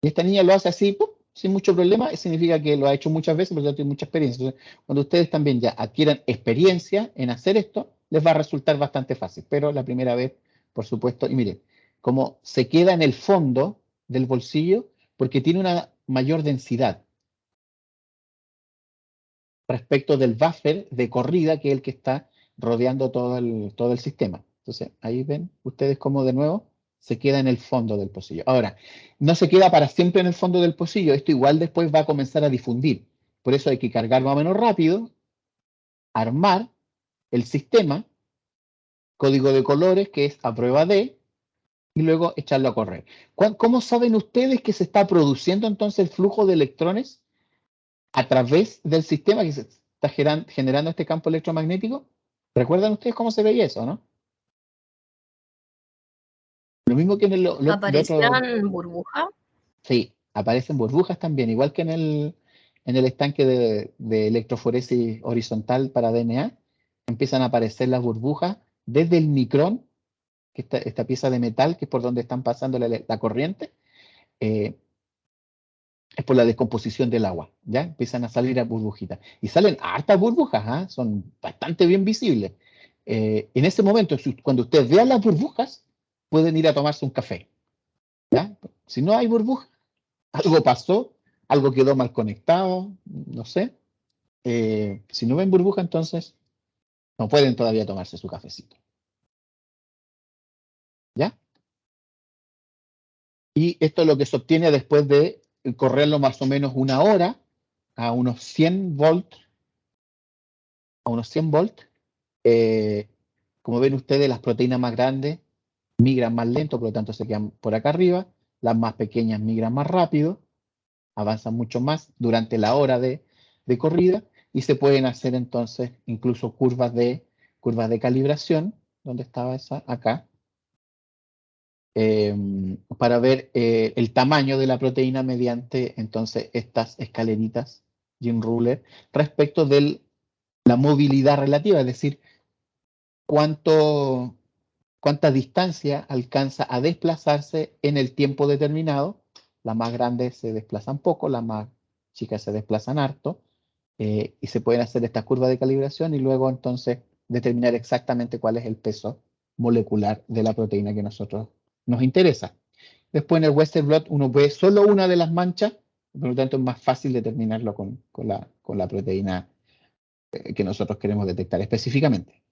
Y esta niña lo hace así, ¡pum!, sin mucho problema, significa que lo ha hecho muchas veces, porque ya tiene mucha experiencia. Entonces, cuando ustedes también ya adquieran experiencia en hacer esto, les va a resultar bastante fácil. Pero la primera vez, por supuesto, y miren, como se queda en el fondo del bolsillo, porque tiene una mayor densidad respecto del buffer de corrida, que es el que está rodeando todo el sistema. Entonces, ahí ven ustedes cómo de nuevo se queda en el fondo del pocillo. Ahora, no se queda para siempre en el fondo del pocillo, esto igual después va a comenzar a difundir. Por eso hay que cargar más o menos rápido, armar el sistema, código de colores, que es a prueba de, y luego echarlo a correr. ¿Cómo saben ustedes que se está produciendo entonces el flujo de electrones a través del sistema que se está generando este campo electromagnético? ¿Recuerdan ustedes cómo se veía eso, no? Lo mismo que en el otro.
¿Aparecían burbujas?
Sí, aparecen burbujas también, igual que en el estanque de electroforesis horizontal para DNA, empiezan a aparecer las burbujas desde el micrón, que esta pieza de metal, que es por donde están pasando la corriente, es por la descomposición del agua, ¿ya? Empiezan a salir a burbujitas. Y salen hartas burbujas, ¿ah? Son bastante bien visibles. En ese momento, cuando ustedes vean las burbujas, pueden ir a tomarse un café, ¿ya? Si no hay burbujas, algo pasó, algo quedó mal conectado, no sé. Si no ven burbuja, entonces no pueden todavía tomarse su cafecito. ¿Ya? Y esto es lo que se obtiene después de correrlo más o menos una hora a unos 100 volts. Como ven ustedes, las proteínas más grandes migran más lento, por lo tanto se quedan por acá arriba. Las más pequeñas migran más rápido, avanzan mucho más durante la hora de corrida, y se pueden hacer entonces incluso curvas de calibración. ¿Dónde estaba esa? Acá. Para ver el tamaño de la proteína mediante entonces estas escaleritas Gene Ruler respecto de la movilidad relativa, es decir, cuánta distancia alcanza a desplazarse en el tiempo determinado. Las más grandes se desplazan poco, las más chicas se desplazan harto, y se pueden hacer estas curvas de calibración y luego entonces determinar exactamente cuál es el peso molecular de la proteína que nosotros nos interesa. Después en el Western blot uno ve solo una de las manchas, por lo tanto es más fácil determinarlo con la proteína que nosotros queremos detectar específicamente.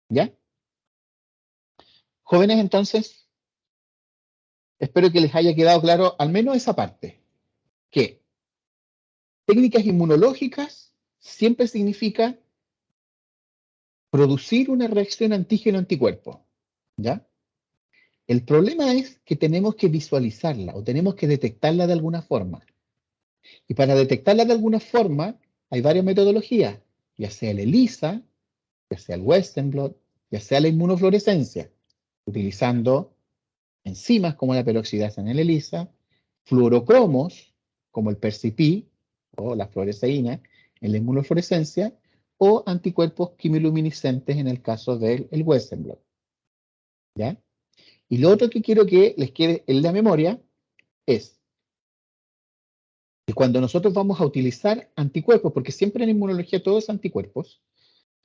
¿Ya? Jóvenes, entonces, espero que les haya quedado claro al menos esa parte, que técnicas inmunológicas siempre significa producir una reacción antígeno-anticuerpo. ¿Ya? El problema es que tenemos que visualizarla o tenemos que detectarla de alguna forma. Y para detectarla de alguna forma hay varias metodologías, ya sea el ELISA, ya sea el Western blot, ya sea la inmunofluorescencia, utilizando enzimas como la peroxidasa en el ELISA, fluorocromos como el PERCP o la fluoresceína en la inmunofluorescencia, o anticuerpos quimiluminiscentes en el caso del Western blot. ¿Ya? Y lo otro que quiero que les quede en la memoria es que cuando nosotros vamos a utilizar anticuerpos, porque siempre en inmunología todo es anticuerpos,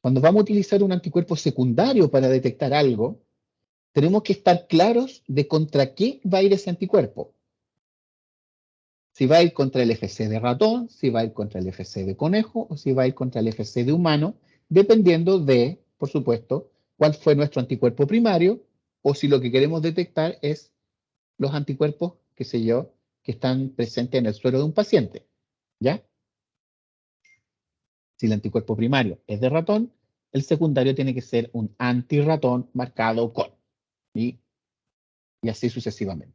cuando vamos a utilizar un anticuerpo secundario para detectar algo, tenemos que estar claros de contra qué va a ir ese anticuerpo. Si va a ir contra el FC de ratón, si va a ir contra el FC de conejo, o si va a ir contra el FC de humano, dependiendo de, por supuesto, cuál fue nuestro anticuerpo primario, o si lo que queremos detectar es los anticuerpos, qué sé yo, que están presentes en el suero de un paciente. ¿Ya? Si el anticuerpo primario es de ratón, el secundario tiene que ser un antirratón marcado con. Y así sucesivamente.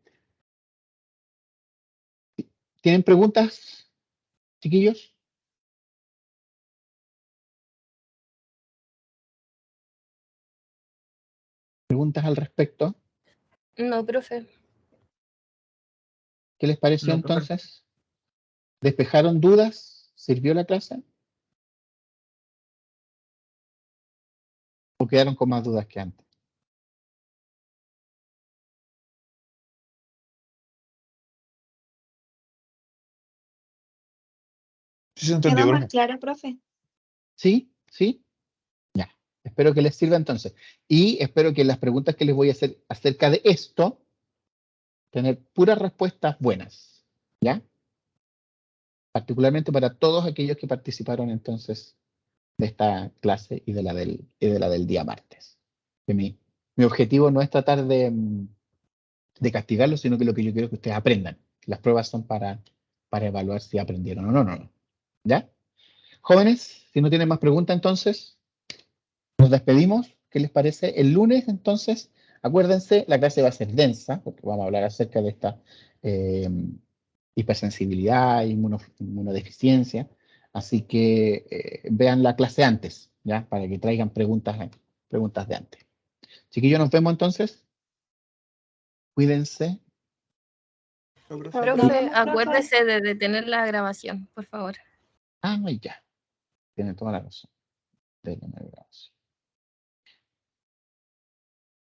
¿Tienen preguntas, chiquillos? ¿Preguntas al respecto?
No, profe.
¿Qué les pareció
No, profe.
entonces? ¿Despejaron dudas? ¿Sirvió la clase? ¿O quedaron con más dudas que antes?
Sí se entendió,
Quedó más
profe.
claro, profe.
¿Sí? ¿Sí? Ya. Espero que les sirva entonces. Y espero que las preguntas que les voy a hacer acerca de esto, tener puras respuestas buenas. ¿Ya? Particularmente para todos aquellos que participaron entonces de esta clase y de la del día martes. Que mi objetivo no es tratar de castigarlos, sino que lo que yo quiero es que ustedes aprendan. Las pruebas son para evaluar si aprendieron o no. ¿Ya? Jóvenes, si no tienen más preguntas, entonces nos despedimos. ¿Qué les parece? El lunes, entonces, acuérdense, la clase va a ser densa, porque vamos a hablar acerca de esta hipersensibilidad, inmunodeficiencia. Así que vean la clase antes, ¿ya? Para que traigan preguntas de antes. Chiquillos, nos vemos entonces. Cuídense.
No, profe.
Profe,
Nos vemos, profe.
acuérdese de detener la grabación, por favor.
Ah, ya. Tienen toda la razón. Déjenme la grabación.